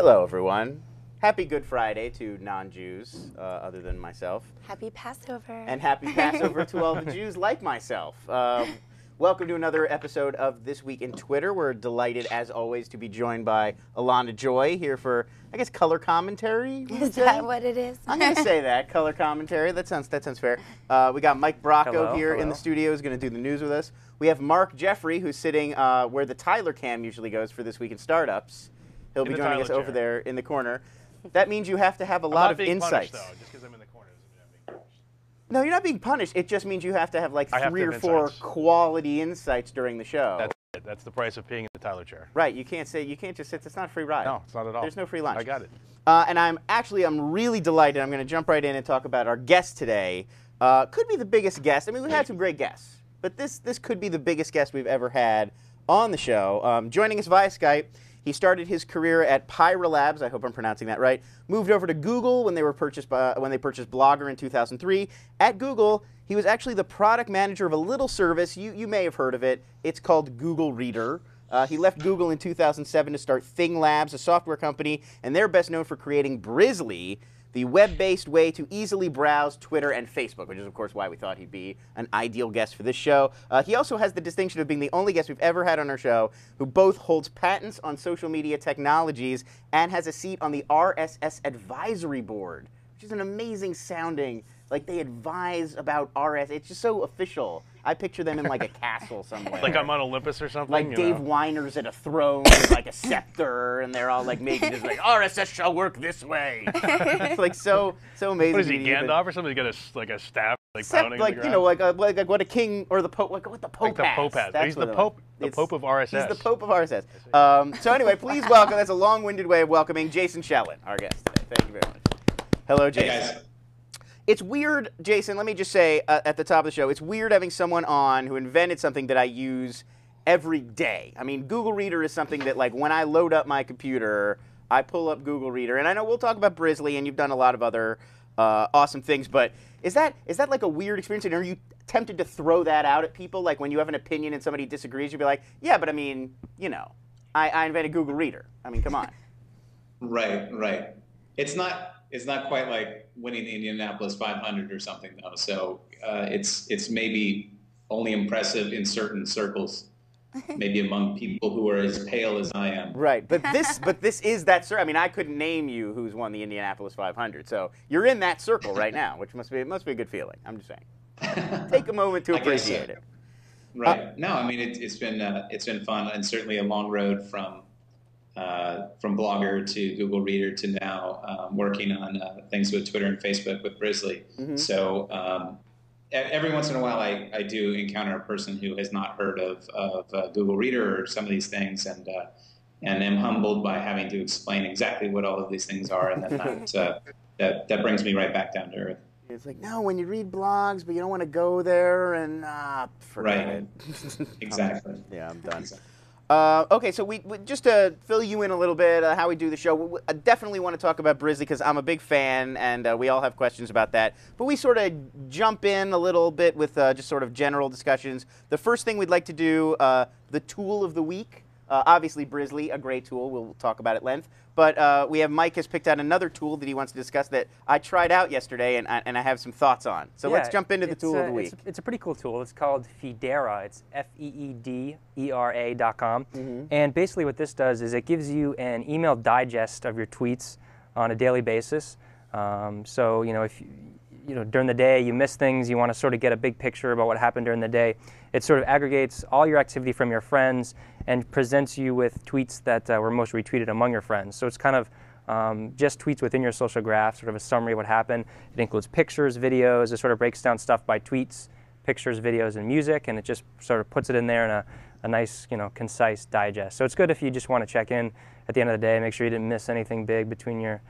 Hello, everyone. Happy Good Friday to non-Jews, other than myself. Happy Passover. And happy Passover to all the Jews like myself. Welcome to another episode of This Week in Twitter. We're delighted, as always, to be joined by Alana Joy here for, I guess, color commentary? Is that what it is? I'm going to say that, color commentary. That sounds fair. We got Mike Bracco here in the studio, who's going to do the news with us. We have Mark Jeffrey, who's sitting where the Tyler cam usually goes for This Week in Startups. He'll be joining us over there in the corner. That means you have to have a lot of insights. Punished, though, just because I'm in the corner doesn't mean I'm being punished. No, you're not being punished. It just means you have to have like three or four insights. quality insights during the show. That's it. That's the price of being in the Tyler chair. Right. You can't just sit. It's not a free ride. No, it's not at all. There's no free lunch. I got it. And I'm really delighted. I'm going to jump right in and talk about our guest today. Could be the biggest guest. I mean, we've had some great guests, but this could be the biggest guest we've ever had on the show. Joining us via Skype. He started his career at Pyra Labs, I hope I'm pronouncing that right, moved over to Google when they purchased Blogger in 2003. At Google, he was actually the product manager of a little service, you may have heard of it, it's called Google Reader. He left Google in 2007 to start Thing Labs, a software company, and they're best known for creating Brizzly, the web-based way to easily browse Twitter and Facebook, which is, of course, why we thought he'd be an ideal guest for this show. He also has the distinction of being the only guest we've ever had on our show who both holds patents on social media technologies and has a seat on the RSS advisory board, which is an amazing sounding, like they advise about RSS. It's just so official. I picture them in like a castle somewhere. Like I'm on Olympus or something? Like Dave Weiner's at a throne with like a scepter, and they're all like making this like, RSS shall work this way. It's like so amazing. What is he, Gandalf or something? He's got a staff like pounding like, on the you know, ground? like what a king or the Pope, like what the Pope has. The Pope has. That's He's the Pope. The Pope of RSS. He's the Pope of RSS. So anyway, please welcome, that's a long-winded way of welcoming Jason Shellen, our guest today. Thank you very much. Hello, Jason. Hey, guys. It's weird, Jason, let me just say at the top of the show, it's weird having someone on who invented something that I use every day. I mean, Google Reader is something that, like, when I load up my computer, I pull up Google Reader. And I know we'll talk about Brizzly, and you've done a lot of other awesome things, but is that like a weird experience? And are you tempted to throw that out at people? Like, when you have an opinion and somebody disagrees, you'd be like, yeah, but I mean, you know, I invented Google Reader. I mean, come on. Right. It's not quite like winning the Indianapolis 500 or something, though. So it's maybe only impressive in certain circles, maybe among people who are as pale as I am. Right, but this is that circle. I mean, I couldn't name you who's won the Indianapolis 500, so you're in that circle right now, which must be a good feeling. I'm just saying. Take a moment to appreciate it. Right. No, I mean it's been fun, and certainly a long road from Blogger to Google Reader to now working on things with Twitter and Facebook with Brizzly. Mm-hmm. So every once in a while I do encounter a person who has not heard of Google Reader or some of these things, and am humbled by having to explain exactly what all of these things are, and then that brings me right back down to earth. It's like, no, when you read blogs, but you don't want to go there, and forget it. Exactly. Yeah, I'm done. Okay, so we just to fill you in a little bit how we do the show, I definitely want to talk about Brizzly because I'm a big fan, and we all have questions about that. But we sort of jump in a little bit with just sort of general discussions. The first thing we'd like to do, the tool of the week. Obviously, Brizzly, a great tool. We'll talk about it at length. But we have Mike has picked out another tool that he wants to discuss that I tried out yesterday, and I have some thoughts on. So let's jump into the tool of the week. It's a pretty cool tool. It's called Feedera. It's FEEDERA.com. Mm-hmm. And basically what this does is it gives you an email digest of your tweets on a daily basis. So, you know, if during the day you miss things, you want to sort of get a big picture about what happened during the day. It sort of aggregates all your activity from your friends and presents you with tweets that were most retweeted among your friends. So it's kind of just tweets within your social graph, sort of a summary of what happened. It includes pictures, videos. It sort of breaks down stuff by tweets, pictures, videos, and music, and it just sort of puts it in there in a nice, concise digest. So it's good if you just want to check in at the end of the day, make sure you didn't miss anything big between your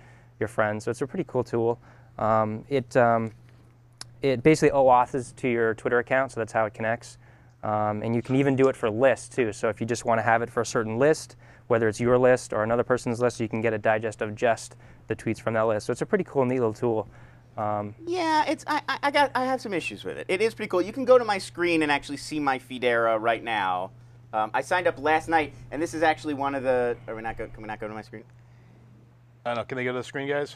friends. So it's a pretty cool tool. It basically OAuths to your Twitter account, so that's how it connects. And you can even do it for lists, too. So if you just want to have it for a certain list, whether it's your list or another person's list, you can get a digest of just the tweets from that list. So it's a pretty cool, neat little tool. Yeah, I have some issues with it. It is pretty cool. You can go to my screen and actually see my Feedera right now. I signed up last night, and this is actually one of the. Can we not go to my screen? I don't know. Can they go to the screen, guys?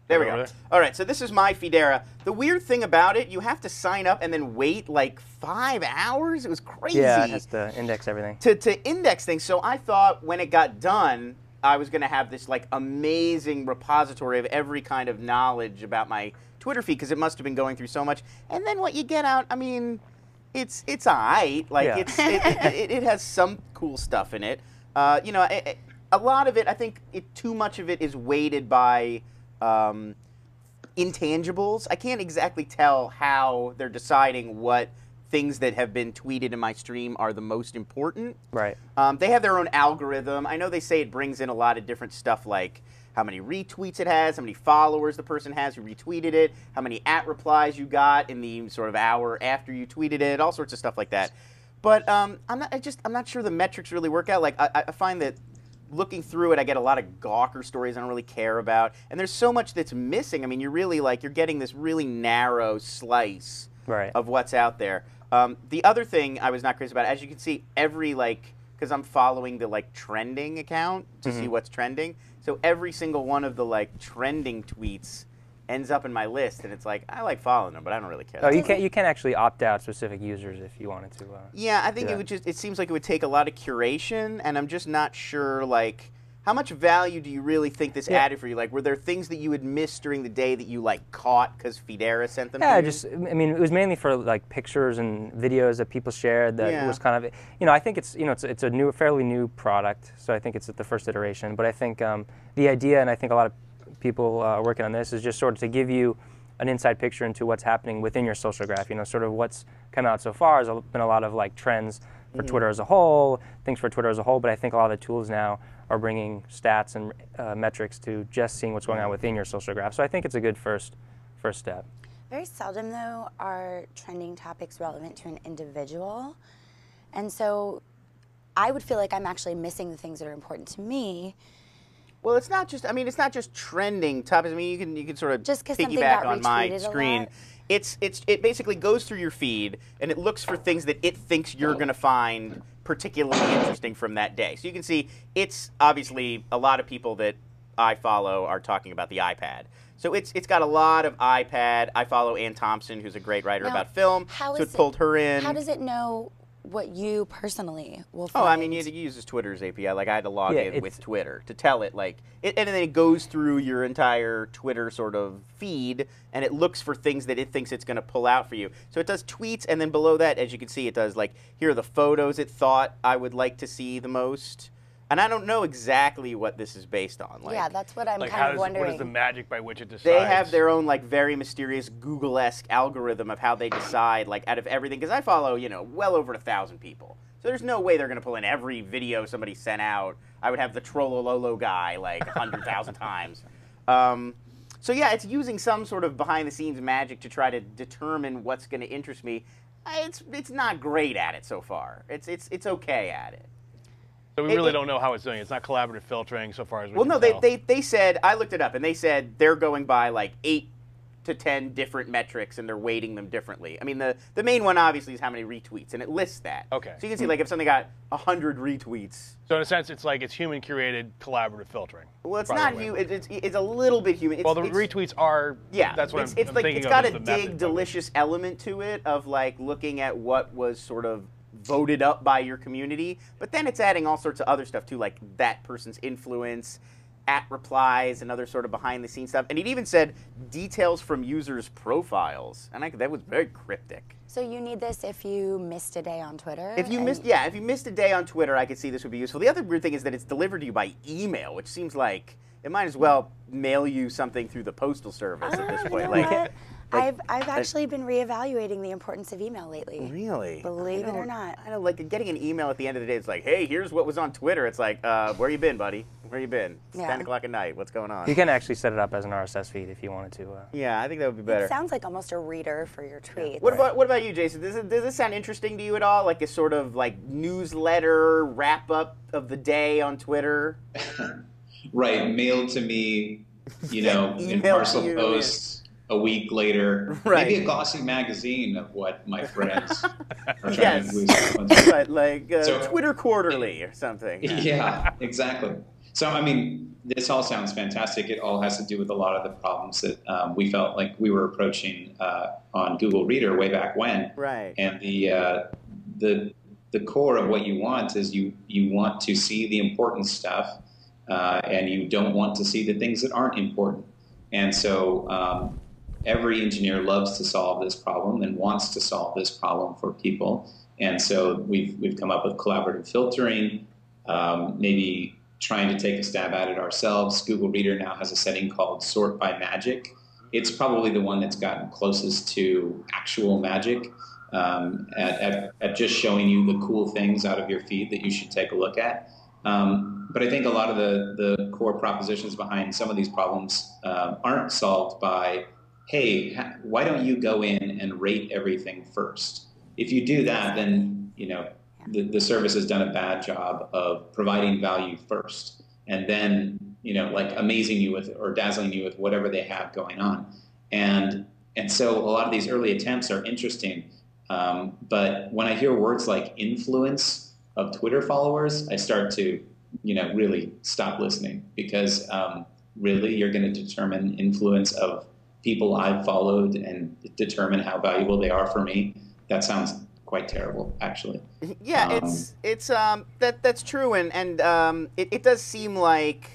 There we go. All right, so this is my Fidera. The weird thing about it, you have to sign up and then wait like 5 hours. It was crazy. Yeah, it has to index everything. To index things. So I thought when it got done, I was going to have this like amazing repository of every kind of knowledge about my Twitter feed because it must have been going through so much. And then what you get out, I mean, it's alright. Like yeah. it has some cool stuff in it. You know, a lot of it, I think, too much of it is weighted by intangibles. I can't exactly tell how they're deciding what things that have been tweeted in my stream are the most important. Right. They have their own algorithm. I know they say it brings in a lot of different stuff like how many retweets it has, how many followers the person has who retweeted it, how many @replies you got in the sort of hour after you tweeted it, all sorts of stuff like that. But I'm not sure the metrics really work out. Like I find that looking through it, I get a lot of Gawker stories I don't really care about, and there's so much that's missing. I mean, you're really you're getting this really narrow slice of what's out there. The other thing I was not crazy about, as you can see, every because I'm following the trending account to see what's trending, so every single one of the trending tweets ends up in my list, and it's like I like following them, but I don't really care. Oh, you can actually opt out specific users if you wanted to. Yeah, I think it seems like it would take a lot of curation, and I'm just not sure how much value do you really think this added for you? Like, were there things that you had missed during the day that you caught because Fidera sent them to you? I mean, it was mainly for pictures and videos that people shared. That was kind of, I think it's it's a fairly new product, so I think it's at the first iteration. But I think the idea, and I think a lot of people working on this, is just sort of to give you an inside picture into what's happening within your social graph. Sort of what's come out so far has been a lot of trends for Twitter as a whole, things for Twitter as a whole. But I think a lot of the tools now are bringing stats and metrics to just seeing what's going on within your social graph. So I think it's a good first step. Very seldom, though, are trending topics relevant to an individual. And so I would feel like I'm actually missing the things that are important to me. Well, it's not just. I mean, it's not just trending topics. I mean, you can sort of just piggyback on my screen. It basically goes through your feed and it looks for things that it thinks you're going to find particularly interesting from that day. So you can see it's obviously a lot of people that I follow are talking about the iPad. So it's got a lot of iPad. I follow Ann Thompson, who's a great writer about film. So it pulled her in. How does it know what you personally will find? Oh, I mean, it uses Twitter's API. I had to log in with Twitter to tell it, and then it goes through your entire Twitter sort of feed, and it looks for things that it thinks it's going to pull out for you. So it does tweets, and then below that, as you can see, it does, here are the photos it thought I would like to see the most. And I don't know exactly what this is based on. Yeah, that's what I'm kind of wondering. What is the magic by which it decides? They have their own very mysterious Google-esque algorithm of how they decide out of everything. Because I follow well over 1,000 people, so there's no way they're going to pull in every video somebody sent out. I would have the Trollololo guy 100,000 times. So yeah, it's using some sort of behind-the-scenes magic to try to determine what's going to interest me. It's not great at it so far. It's okay at it. So we really don't know how it's doing. It's not collaborative filtering so far as we can tell. They said, I looked it up, and they said they're going by 8 to 10 different metrics, and they're weighting them differently. I mean, the main one, obviously, is how many retweets, and it lists that. Okay. So you can see, if something got 100 retweets. So in a sense, it's human-curated collaborative filtering. Well, it's not human. It's a little bit human. Well, the retweets are, that's what I'm thinking of. It's got a dig, delicious element to it of, looking at what was sort of voted up by your community, but then it's adding all sorts of other stuff too, like that person's influence, @replies, and other sort of behind-the-scenes stuff. And it even said details from users' profiles, and that was very cryptic. So you need this if you missed a day on Twitter? If you missed a day on Twitter, I could see this would be useful. The other weird thing is that it's delivered to you by email, which seems like it might as well mail you something through the postal service at this point. I've actually been reevaluating the importance of email lately. Really? Believe it or not. I don't getting an email at the end of the day. It's like, hey, here's what was on Twitter. It's like, where you been, buddy? Where you been? It's 10 o'clock at night. What's going on? You can actually set it up as an RSS feed if you wanted to. Yeah, I think that would be better. It sounds like almost a reader for your tweets. What about you, Jason? Does this sound interesting to you at all? Like a sort of newsletter wrap up of the day on Twitter? Right, mailed to me, in parcel posts. A week later, maybe a glossy magazine of what my friends are trying to lose. Right, Twitter Quarterly or something. Yeah, exactly. So, I mean, this all sounds fantastic. It all has to do with a lot of the problems that we felt like we were approaching on Google Reader way back when. Right. And the core of what you want is you want to see the important stuff, and you don't want to see the things that aren't important. And so every engineer loves to solve this problem and wants to solve this problem for people. And so we've come up with collaborative filtering, maybe trying to take a stab at it ourselves. Google Reader now has a setting called Sort by Magic. It's probably the one that's gotten closest to actual magic at just showing you the cool things out of your feed that you should take a look at. But I think a lot of the core propositions behind some of these problems aren't solved by, hey, why don't you go in and rate everything first? If you do that, then the service has done a bad job of providing value first, and then like amazing you with or dazzling you with whatever they have going on. And so a lot of these early attempts are interesting, but when I hear words like influence of Twitter followers, I start to really stop listening, because really you're going to determine influence of people I've followed and determine how valuable they are for me? That sounds quite terrible, actually. Yeah, that's true, and it does seem like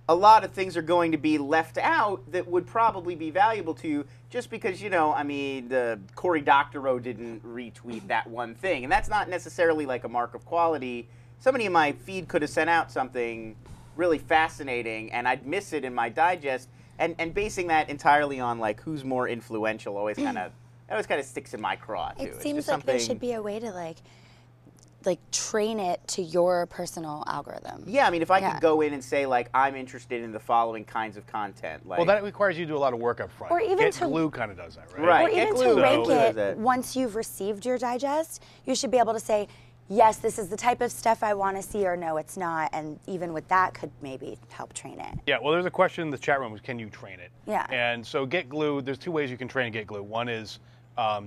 a lot of things are going to be left out that would probably be valuable to you, just because I mean, Cory Doctorow didn't retweet that one thing, and that's not necessarily like a mark of quality. Somebody in my feed could have sent out something really fascinating, and I'd miss it in my digest, and basing that entirely on like who's more influential always kind of sticks in my craw too. It seems like there should be a way to like train it to your personal algorithm. Yeah, I mean, if I could go in and say like I'm interested in the following kinds of content, like, well, that requires you to do a lot of work up front. Or even Glue kind of does that, right? Right. Or even to rank it once you've received your digest, you should be able to say, yes, this is the type of stuff I want to see, or no, it's not. And even with that could maybe help train it. Yeah, well, there's a question in the chat room, can you train it? Yeah. And so GetGlue, there's two ways you can train GetGlue. One is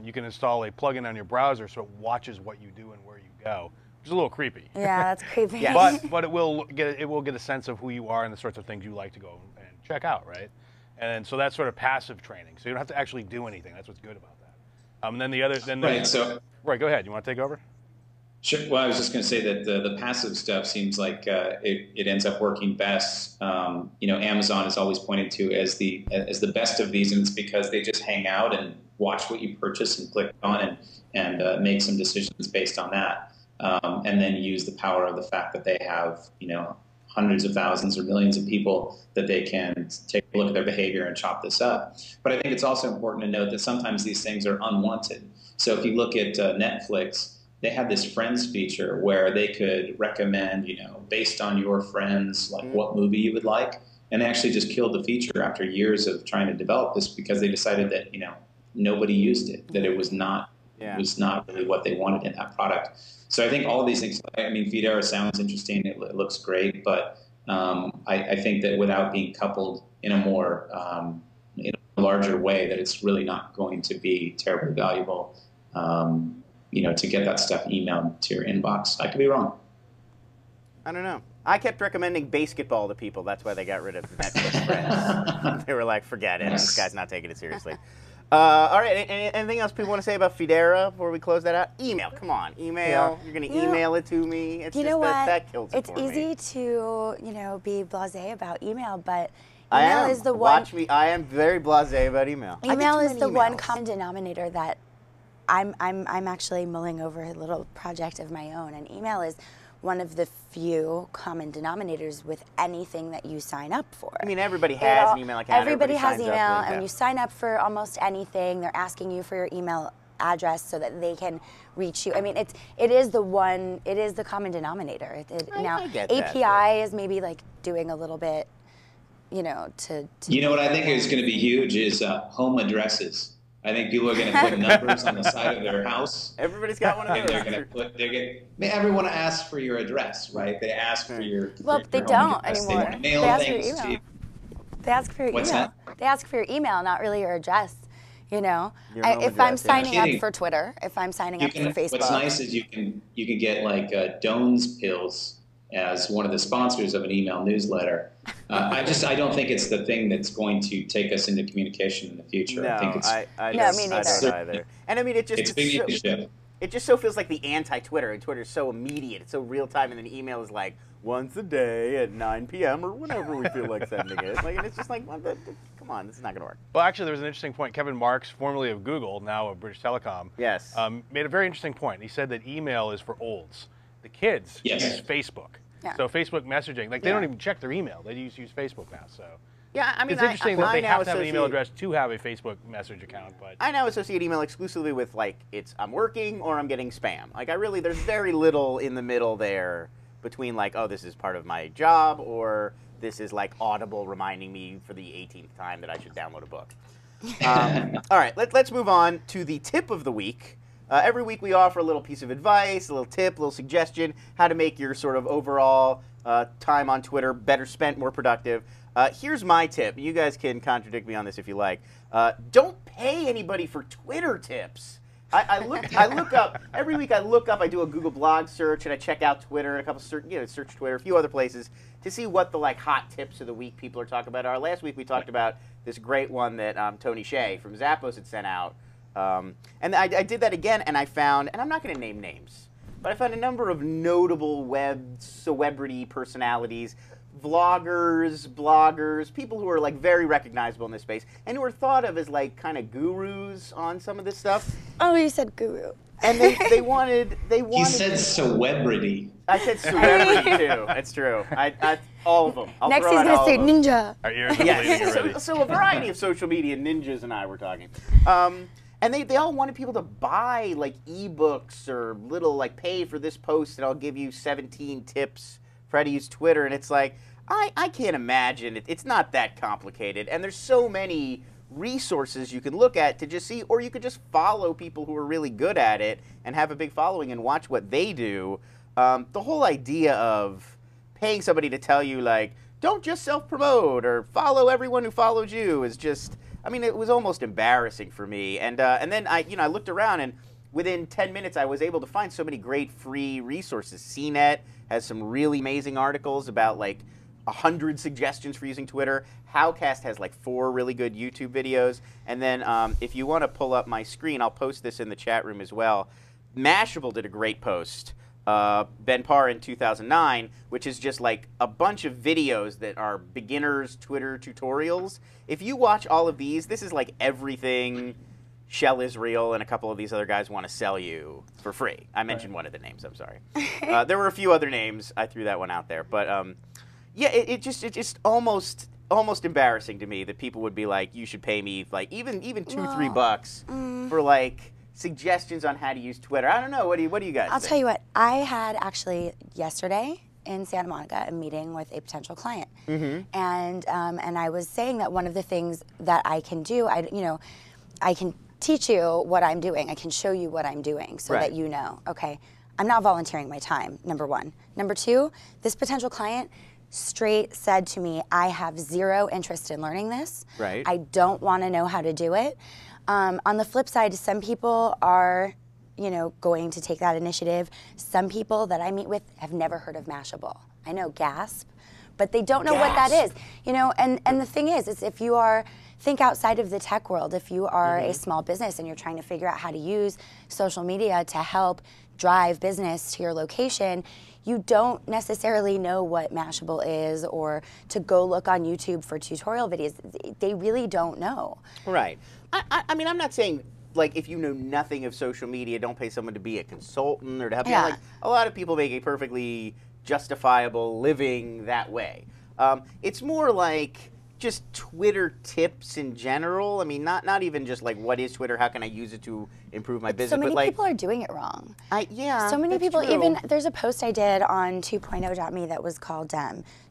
you can install a plugin on your browser so it watches what you do and where you go, which is a little creepy. Yeah, that's creepy. But it will get a sense of who you are and the sorts of things you like to go and check out, right? And so that's sort of passive training. So you don't have to actually do anything. That's what's good about that. And then the other, right, go ahead. You want to take over? Sure. Well, I was just going to say that the passive stuff seems like it ends up working best. Amazon is always pointed to as the best of these, and it's because they just hang out and watch what you purchase and click on and make some decisions based on that, and then use the power of the fact that they have hundreds of thousands or millions of people that they can take a look at their behavior and chop this up. But I think it's also important to note that sometimes these things are unwanted. So if you look at Netflix, they have this friends feature where they could recommend, based on your friends, like what movie you would like. And they actually just killed the feature after years of trying to develop this, because they decided that, nobody used it, that it was not really what they wanted in that product. So I think all of these things, I mean, Feedera sounds interesting. It looks great, but I think that without being coupled in a more, in a larger way, that it's really not going to be terribly valuable. To get that stuff emailed to your inbox. I could be wrong. I don't know. I kept recommending basketball to people. That's why they got rid of Netflix friends. They were like, forget it. This guy's not taking it seriously. All right. Anything else people want to say about Feedera before we close that out? Email. Come on. Email. Yeah. You're going to email it to me. It's just that kills it for me. It's easy to, be blasé about email, but email is the one. Watch me. I am very blasé about email. Email is the one common denominator that I'm actually mulling over a little project of my own, and email is one of the few common denominators with anything that you sign up for. I mean, everybody has an email account. Everybody has email, and when you sign up for almost anything, they're asking you for your email address so that they can reach you. I mean, it is the common denominator. Now, API is maybe like doing a little bit, to what I think is going to be huge is home addresses. I think people are going to put numbers on the side of their house. Everybody's got one of those. And everyone asks for your address, right? They ask for your Well, they don't anymore. They ask for your email. They ask for your What's email. That? They ask for your email, not really your address. If I'm signing up for Twitter, if I'm signing up for Facebook. What's nice is you can get like Doan's pills as one of the sponsors of an email newsletter. I don't think it's the thing that's going to take us into communication in the future. No, I think it's I don't either. And I mean, it's big leadership. It just so feels like the anti-Twitter, and Twitter's so immediate, it's so real-time, and then email is like once a day at 9 p.m. or whenever we feel like sending it. Like, and it's just like, well, come on, this is not going to work. Well, actually, there was an interesting point. Kevin Marks, formerly of Google, now of British Telecom, yes, made a very interesting point. He said that email is for olds. The kids use Facebook. Yeah. So Facebook messaging, like they don't even check their email. They use Facebook now. So yeah, I mean, it's interesting that they have to have an email address to have a Facebook message account. But I now associate email exclusively with like I'm working or I'm getting spam. Like there's very little in the middle there between like, oh, this is part of my job, or this is like Audible reminding me for the 18th time that I should download a book. All right, let's move on to the tip of the week. Every week we offer a little piece of advice, a little tip, a little suggestion, how to make your sort of overall time on Twitter better spent, more productive. Here's my tip. You guys can contradict me on this if you like. Don't pay anybody for Twitter tips. I look up every week. I do a Google blog search and I check out Twitter and a couple search Twitter, a few other places to see what the like hot tips of the week people are talking about are. Last week we talked about this great one that Tony Hsieh from Zappos had sent out. And I did that again, and I found, and I'm not going to name names, but I found a number of notable web celebrity personalities, vloggers, bloggers, people who are like very recognizable in this space, and who are thought of as like kind of gurus on some of this stuff. Oh, you said guru. And they wanted. He said celebrity. I said celebrity too. It's true. All of them. Next he's going to say ninja. Our ears are bleeding already. So a variety of social media ninjas and I were talking. And they all wanted people to buy like ebooks or little like pay for this post and I'll give you 17 tips for how to use Twitter. And it's like, I can't imagine it. It's not that complicated. And there's so many resources you can look at to just see, or you could just follow people who are really good at it and have a big following and watch what they do. The whole idea of paying somebody to tell you like, don't just self-promote or follow everyone who follows you is just, I mean, it was almost embarrassing for me. And then I looked around, and within 10 minutes, I was able to find so many great free resources. CNET has some really amazing articles about like 100 suggestions for using Twitter. Howcast has like 4 really good YouTube videos. And then if you want to pull up my screen, I'll post this in the chat room as well. Mashable did a great post. Ben Parr in 2009, which is just like a bunch of videos that are beginners Twitter tutorials. If you watch all of these, this is like everything Shell Israel and a couple of these other guys want to sell you for free. I mentioned one of the names, I'm sorry. There were a few other names. I threw that one out there. But yeah, it's just almost embarrassing to me that people would be like, you should pay me like even $2-3 for like suggestions on how to use Twitter. I don't know. What do you guys I'll think? tell you what. I had actually yesterday in Santa Monica a meeting with a potential client, and I was saying that one of the things that I can do, I can teach you what I'm doing. I can show you what I'm doing so that you know. Okay, I'm not volunteering my time. Number one. Number two, this potential client straight said to me, I have zero interest in learning this. Right. I don't want to know how to do it. On the flip side, some people are, going to take that initiative. Some people that I meet with have never heard of Mashable. I know, gasp, but they don't know what that is. And the thing is if you think outside of the tech world, if you are a small business and you're trying to figure out how to use social media to help drive business to your location, you don't necessarily know what Mashable is, or to go look on YouTube for tutorial videos. They really don't know. Right. I mean, I'm not saying, like, if you know nothing of social media, don't pay someone to be a consultant or to help you. Like, a lot of people make a perfectly justifiable living that way. It's more like just Twitter tips in general. I mean, not even just like, what is Twitter? How can I use it to improve my business? So many but like, people are doing it wrong. Yeah. So many people, true. even there's a post I did on 2.0.me that was called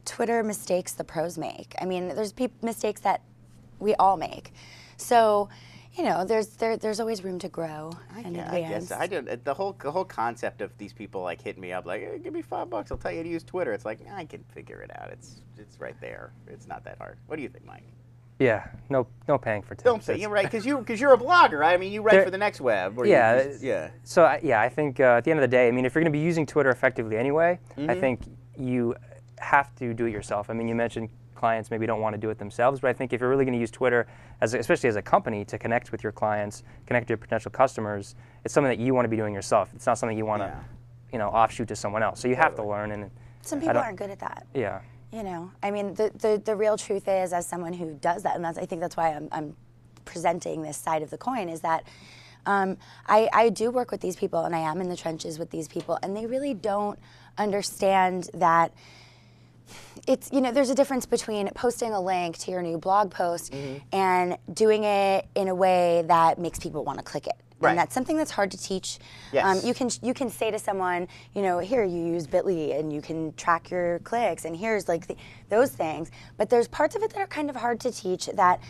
Twitter Mistakes the Pros Make. I mean, there's mistakes that we all make. So, there's always room to grow and advance. I guess the whole concept of these people like hitting me up like, hey, give me $5, I'll tell you how to use Twitter. It's like, I can figure it out. It's right there. It's not that hard. What do you think, Mike? Yeah, no paying for tips. Don't say you're right, because you're a blogger. Right? I mean, you write for the Next Web. Or yeah. So I think at the end of the day, I mean, if you're going to be using Twitter effectively anyway, I think you have to do it yourself. I mean, you mentioned clients maybe don't want to do it themselves, but I think if you're really going to use Twitter, especially as a company, to connect with your clients, connect with your potential customers, it's something that you want to be doing yourself. It's not something you want to, offshoot to someone else. So you have to learn. And some people aren't good at that. Yeah. I mean, the real truth is, as someone who does that, and I think that's why I'm presenting this side of the coin, is that I do work with these people, and I am in the trenches with these people, and they really don't understand that it's, there's a difference between posting a link to your new blog post and doing it in a way that makes people want to click it. Right. And that's something that's hard to teach. Yes. You can say to someone, here you use Bitly and you can track your clicks, and here's those things. But there's parts of it that are kind of hard to teach that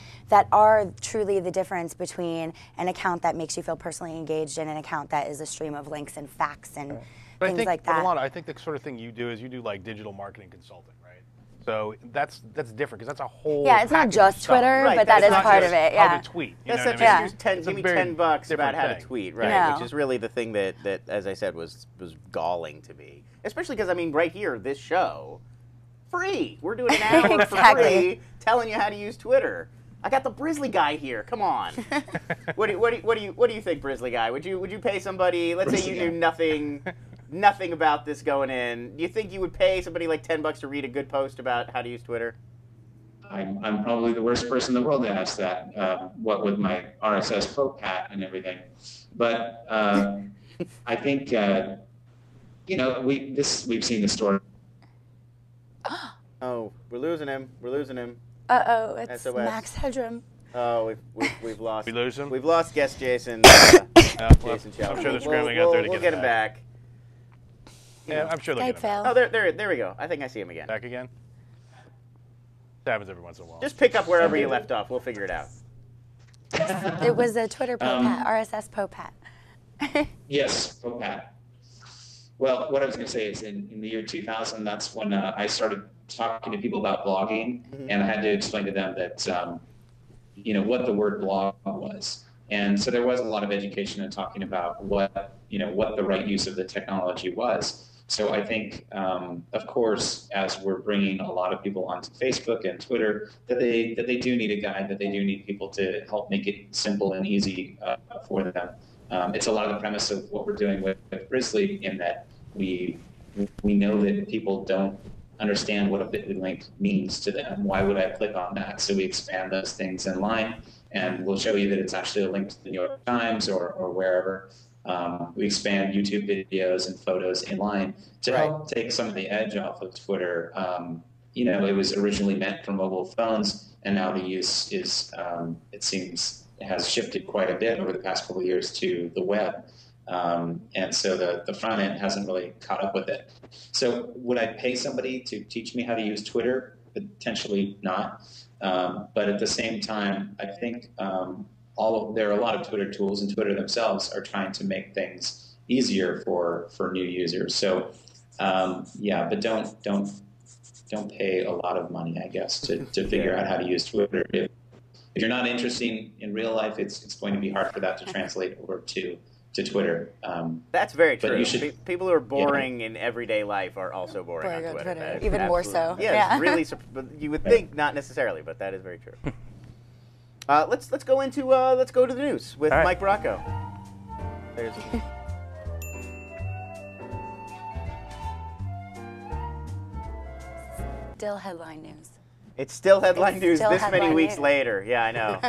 are truly the difference between an account that makes you feel personally engaged and an account that is a stream of links and facts and things like that. I think the sort of thing you do is you do like digital marketing consulting, right? So that's different because that's a whole. Yeah, it's not just Twitter, right, but that is part of it. Yeah. How to tweet. That's what I mean? give me $10 about how to tweet, right? No. Which is really the thing that, as I said, was galling to me. Especially because, I mean, right here, this show, free. We're doing an hour for free telling you how to use Twitter. I got the Brizzly guy here. Come on. What do you think, Brizzly guy? Would you pay somebody? Let's say you knew nothing about this going in. Do you think you would pay somebody like $10 to read a good post about how to use Twitter? I'm probably the worst person in the world to ask that. What with my RSS Pope hat and everything, but I think we've seen the story. Oh, we're losing him. Uh-oh, it's SOS. Max Headroom. Oh, we've lost. We lose him? We've lost guest Jason. Jason Shellen. I'm sure they're scrambling out there to we'll get him back. Yeah, I'm sure they'll get him back. Oh, there we go. I think I see him again. Back again? It happens every once in a while. Just pick up wherever you left off. We'll figure it out. It was a Twitter Pope hat, RSS Pope hat. Yes, Pope hat. Well, what I was going to say is in the year 2000, that's when I started talking to people about blogging, and I had to explain to them that, what the word blog was. And so there was a lot of education and talking about what the right use of the technology was. So I think, of course, as we're bringing a lot of people onto Facebook and Twitter, that they do need a guide, that they do need people to help make it simple and easy for them. It's a lot of the premise of what we're doing with Brizzly, in that we know that people don't understand what a Bitly link means to them. Why would I click on that? So we expand those things in line, and we'll show you that it's actually a link to the New York Times or wherever. We expand YouTube videos and photos in line to help take some of the edge off of Twitter. It was originally meant for mobile phones, and now the use is, it seems, has shifted quite a bit over the past couple of years to the web. And so the front end hasn't really caught up with it. So would I pay somebody to teach me how to use Twitter? Potentially not. But at the same time, I think there are a lot of Twitter tools, and Twitter themselves are trying to make things easier for new users. So but don't pay a lot of money, I guess, to figure out how to use Twitter. If you're not interested in real life, it's going to be hard for that to translate over to Twitter. That's very true. People who are boring in everyday life are also boring on Twitter. Even more so. Yeah, it's really. You would think not necessarily, but that is very true. Let's go to the news with Mike Bracco. There's. Still headline news. It's still headline news still this headline many weeks news. later. Yeah, I know.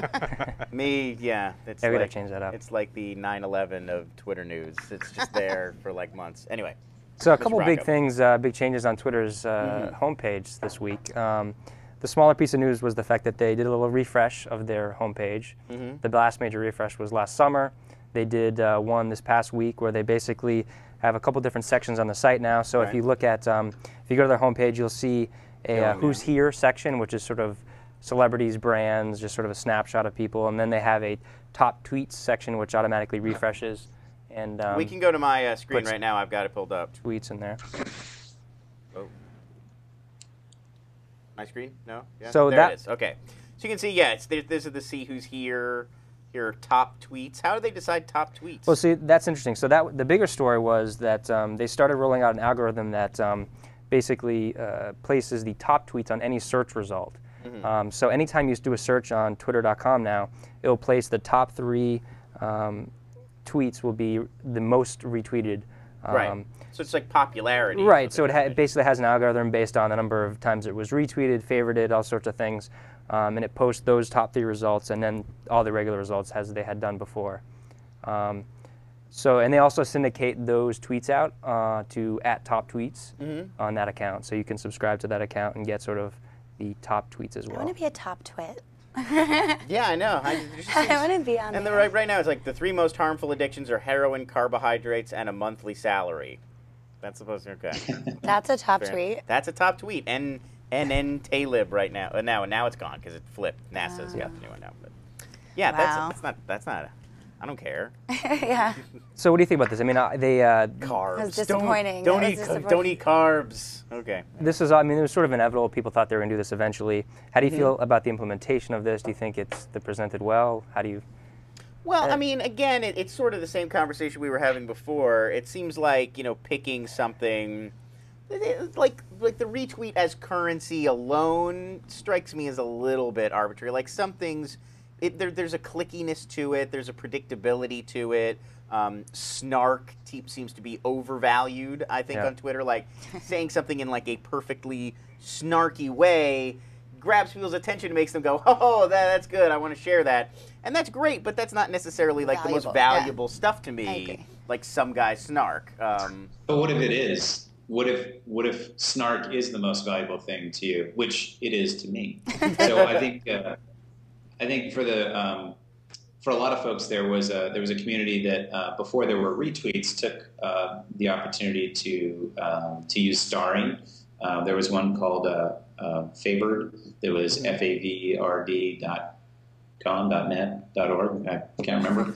We gotta change that up. It's like the 9/11 of Twitter news. It's just there for like months. Anyway. So a couple big things, big changes on Twitter's homepage this week. The smaller piece of news was the fact that they did a little refresh of their homepage. The last major refresh was last summer. They did one this past week where they basically have a couple different sections on the site now. So if you look at, if you go to their homepage, you'll see a Who's Here section, which is sort of celebrities, brands, just sort of a snapshot of people. And then they have a Top Tweets section, which automatically refreshes. And we can go to my screen right now. I've got it pulled up. Tweets in there. Oh. My screen? No? Yeah? So there it is. Okay. So you can see, this is the See Who's Here. Here are top tweets. How do they decide top tweets? Well, see, that's interesting. So the bigger story was that they started rolling out an algorithm that basically places the top tweets on any search result. So anytime you do a search on twitter.com now, it'll place the top 3 tweets will be the most retweeted. Right. So it's like popularity. Right. So it basically has an algorithm based on the number of times it was retweeted, favorited, all sorts of things. And it posts those top 3 results and then all the regular results as they had done before. And they also syndicate those tweets out to @TopTweets on that account. So you can subscribe to that account and get sort of the top tweets as well. I want to be a top twit. Yeah, I know. I want to be on and there. right now it's like the 3 most harmful addictions are heroin, carbohydrates, and a monthly salary. That's supposed to be okay. That's a top tweet. That's a top tweet. NN Talib right now. Now it's gone because it flipped. NASA's got the new one now. But yeah, Wow. that's not. I don't care. Yeah. So what do you think about this? I mean, Carbs. That's disappointing. Don't eat carbs. Okay. This is, I mean, it was sort of inevitable. People thought they were going to do this eventually. How do you feel about the implementation of this? Do you think it's presented well? How do you? Well, I mean, again, it's sort of the same conversation we were having before. It seems like, picking something like the retweet as currency alone strikes me as a little bit arbitrary. Like some things, there's a clickiness to it. There's a predictability to it. Snark seems to be overvalued, I think, on Twitter. Like saying something in like a perfectly snarky way grabs people's attention and makes them go, oh, that's good, I want to share that. And that's great, but that's not necessarily like the most valuable stuff to me, like some guy's snark. But what if it is? What if snark is the most valuable thing to you, which it is to me? So I think for a lot of folks there was a community that before there were retweets took the opportunity to use starring. There was one called Favored. There was favard.com.net.org. I can't remember.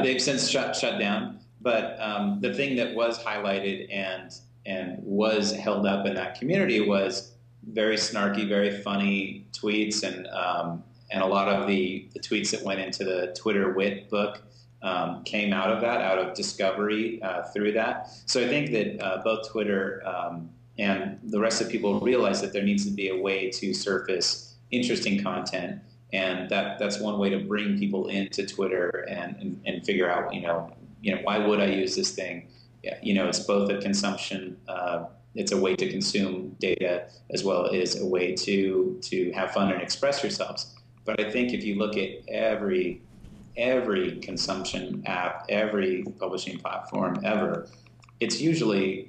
They've since shut down. But the thing that was highlighted and was held up in that community was very snarky, very funny tweets, and a lot of the tweets that went into the TWiTwi book came out of discovery through that. So I think that both Twitter and the rest of people realize that there needs to be a way to surface interesting content, and that's one way to bring people into Twitter and figure out, why would I use this thing? Yeah, it's both a consumption, it's a way to consume data as well as a way to have fun and express yourselves. But I think if you look at every consumption app, every publishing platform ever, it's usually,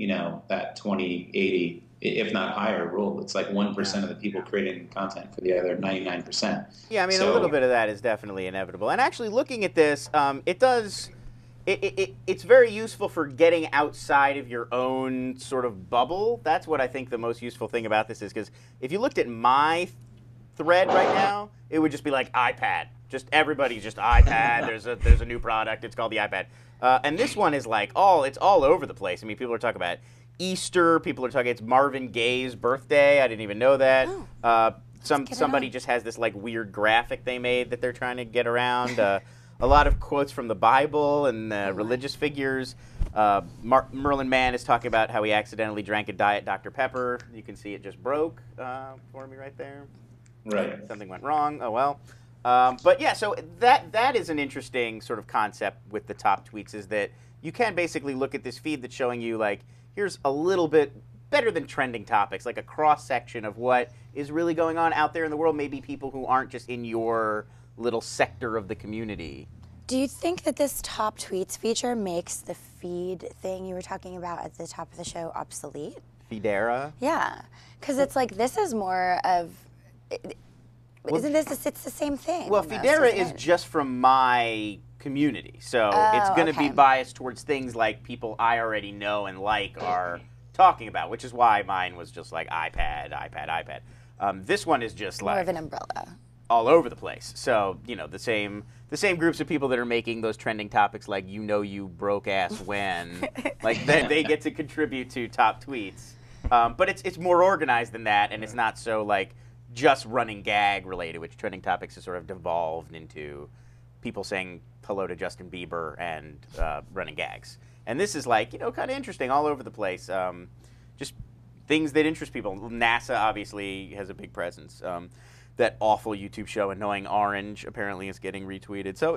that 20-80, if not higher rule. It's like 1% of the people creating content for the other 99%. Yeah, I mean, a little bit of that is definitely inevitable. And actually looking at this, it's very useful for getting outside of your own sort of bubble. That's what I think the most useful thing about this is, because if you looked at my thread right now, it would just be like iPad. Just everybody's just iPad. There's a new product. It's called the iPad. And this one is like it's all over the place. I mean, people are talking about Easter. People are talking. It's Marvin Gaye's birthday. I didn't even know that. Somebody just has this like weird graphic they made that they're trying to get around. A lot of quotes from the Bible and religious figures. Merlin Mann is talking about how he accidentally drank a Diet Dr. Pepper. You can see it just broke for me right there. Right. Something went wrong. Oh well. But yeah, so that is an interesting sort of concept with the top tweets, is that you can basically look at this feed that's showing you like, here's a little bit better than trending topics, like a cross section of what is really going on out there in the world. Maybe people who aren't just in your little sector of the community. Do you think that this top tweets feature makes the feed thing you were talking about at the top of the show obsolete? Feedera? Yeah, because it's like this is more of. Isn't this? It's the same thing. Well, Feedera is just from my community, so it's going to be biased towards things like people I already know and like are talking about, which is why mine was just like iPad. This one is just more like of an umbrella, all over the place. So the same groups of people that are making those trending topics, like you broke ass when, like they get to contribute to top tweets. But it's more organized than that, and it's not so like just running gag related, which trending topics has sort of devolved into people saying hello to Justin Bieber and running gags. And this is like, kind of interesting all over the place. Just things that interest people. NASA obviously has a big presence. That awful YouTube show, Annoying Orange, apparently is getting retweeted. So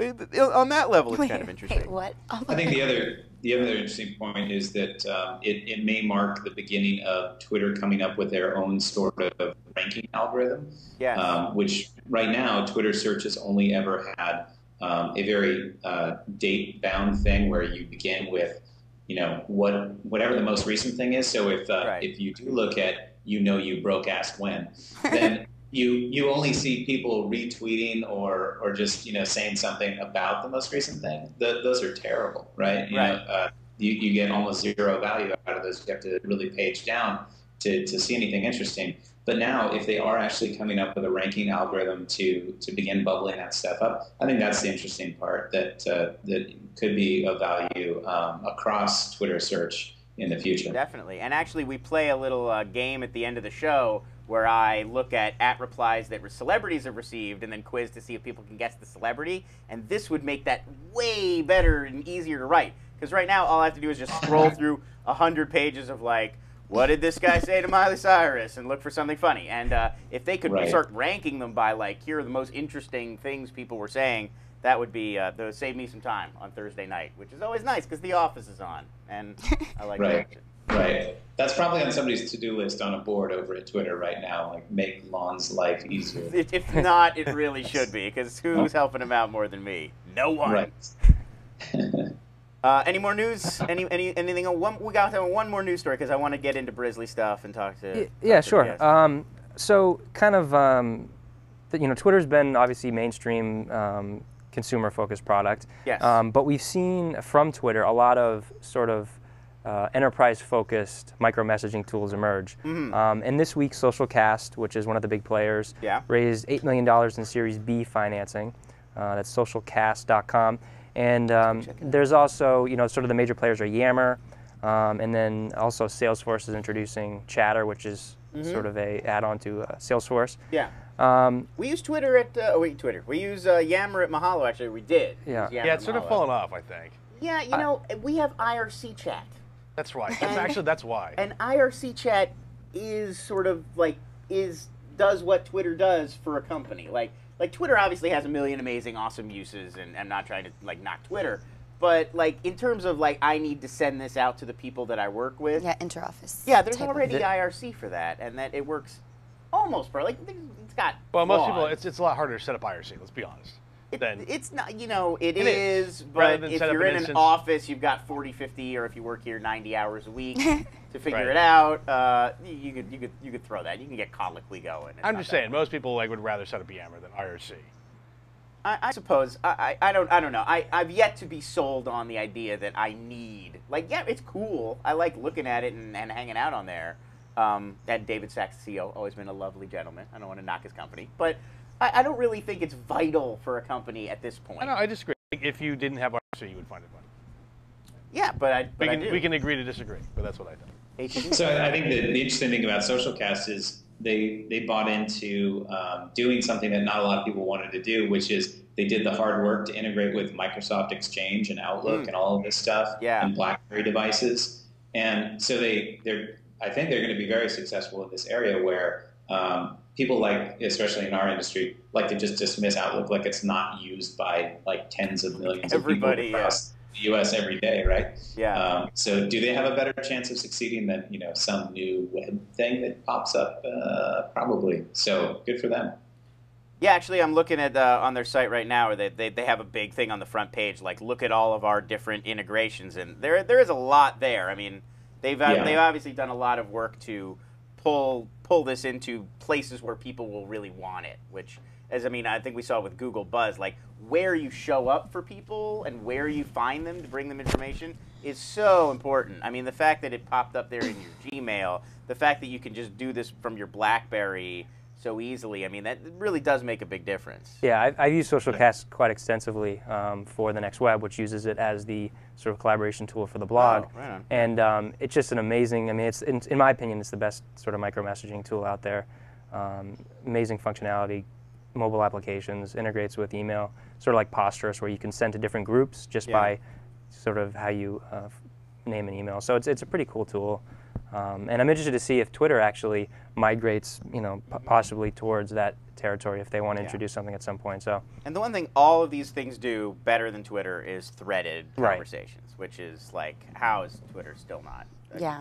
on that level, it's kind of interesting. Wait, what? I think the other interesting point is that it may mark the beginning of Twitter coming up with their own sort of ranking algorithm. Yes. Which right now, Twitter search has only ever had a very date-bound thing where you begin with, whatever the most recent thing is. So if you do look at, you broke ass when, then you only see people retweeting or just saying something about the most recent thing. Those are terrible, right? You get almost zero value out of those. You have to really page down to see anything interesting. But now, if they are actually coming up with a ranking algorithm to begin bubbling that stuff up, I think that's the interesting part that could be of value across Twitter search in the future. Definitely. And actually, we play a little game at the end of the show where I look at replies that celebrities have received and then quiz to see if people can guess the celebrity. And this would make that way better and easier to write. Because right now, all I have to do is just scroll through 100 pages of, like, what did this guy say to Miley Cyrus, and look for something funny. And if they could start ranking them by, like, here are the most interesting things people were saying, that would be that would save me some time on Thursday night, which is always nice because The Office is on, and I like to watch it. Right. That's probably on somebody's to-do list on a board over at Twitter right now, like make Lon's life easier. If not, it really should be, because who's helping him out more than me? No one. Right. Any more news? Anything? We got one more news story because I want to get into Brizzly stuff and talk to. Yeah, sure. So kind of, Twitter's been obviously mainstream consumer-focused product. Yes. But we've seen from Twitter a lot of sort of enterprise-focused micro-messaging tools emerge. And this week, SocialCast, which is one of the big players, raised $8 million in Series B financing. That's socialcast.com. And there's also, sort of the major players are Yammer, and then also Salesforce is introducing Chatter, which is sort of a add-on to Salesforce. Yeah. We use Twitter at Twitter. We use Yammer at Mahalo. Actually, we did. Yeah. It's sort of fallen off, I think. Yeah, we have IRC chat. That's right. That's why. And IRC chat is sort of like does what Twitter does for a company. Like Twitter obviously has a million amazing, awesome uses, and I'm not trying to like knock Twitter, but like in terms of like I need to send this out to the people that I work with. Yeah, interoffice. Yeah, there's already IRC for that, and that it works almost for like it's got. Well, most people, it's a lot harder to set up IRC. Let's be honest. It's not, it is, but if you're in an office, you've got 40, 50, or if you work here 90 hours a week to figure it out, you could throw that. You can get colloquy going. I'm just saying, most people would rather set up Yammer than IRC. I suppose. I don't know. I've yet to be sold on the idea that I need, it's cool. I like looking at it and hanging out on there. And David Sachs, the CEO, always been a lovely gentleman. I don't want to knock his company, but I don't really think it's vital for a company at this point. I disagree. If you didn't have IRC, you would find it funny. Yeah, but we can agree to disagree, but that's what I think. So I think the interesting thing about SocialCast is they bought into doing something that not a lot of people wanted to do, which is they did the hard work to integrate with Microsoft Exchange and Outlook and all of this stuff and BlackBerry devices. And so I think they're going to be very successful in this area where people like, especially in our industry, like to just dismiss Outlook like it's not used by like tens of millions of people across the U.S. every day, right? Yeah. So do they have a better chance of succeeding than some new web thing that pops up? Probably. So good for them. Yeah, actually, I'm looking at on their site right now where they have a big thing on the front page, like look at all of our different integrations, and there is a lot there. I mean, they've obviously done a lot of work to pull this into places where people will really want it, which, I think we saw with Google Buzz, like where you show up for people and where you find them to bring them information is so important. I mean, the fact that it popped up there in your Gmail, the fact that you can just do this from your BlackBerry so easily, that really does make a big difference. Yeah, I've used SocialCast quite extensively for the Next Web, which uses it as the sort of collaboration tool for the blog. Oh, right on. And it's just an amazing, it's in my opinion, it's the best sort of micro-messaging tool out there. Amazing functionality, mobile applications, integrates with email, sort of like Posterous, where you can send to different groups just by sort of how you name an email. So it's a pretty cool tool. And I'm interested to see if Twitter actually migrates, possibly towards that territory if they want to introduce something at some point. So. And the one thing all of these things do better than Twitter is threaded conversations, which is like, how is Twitter still not?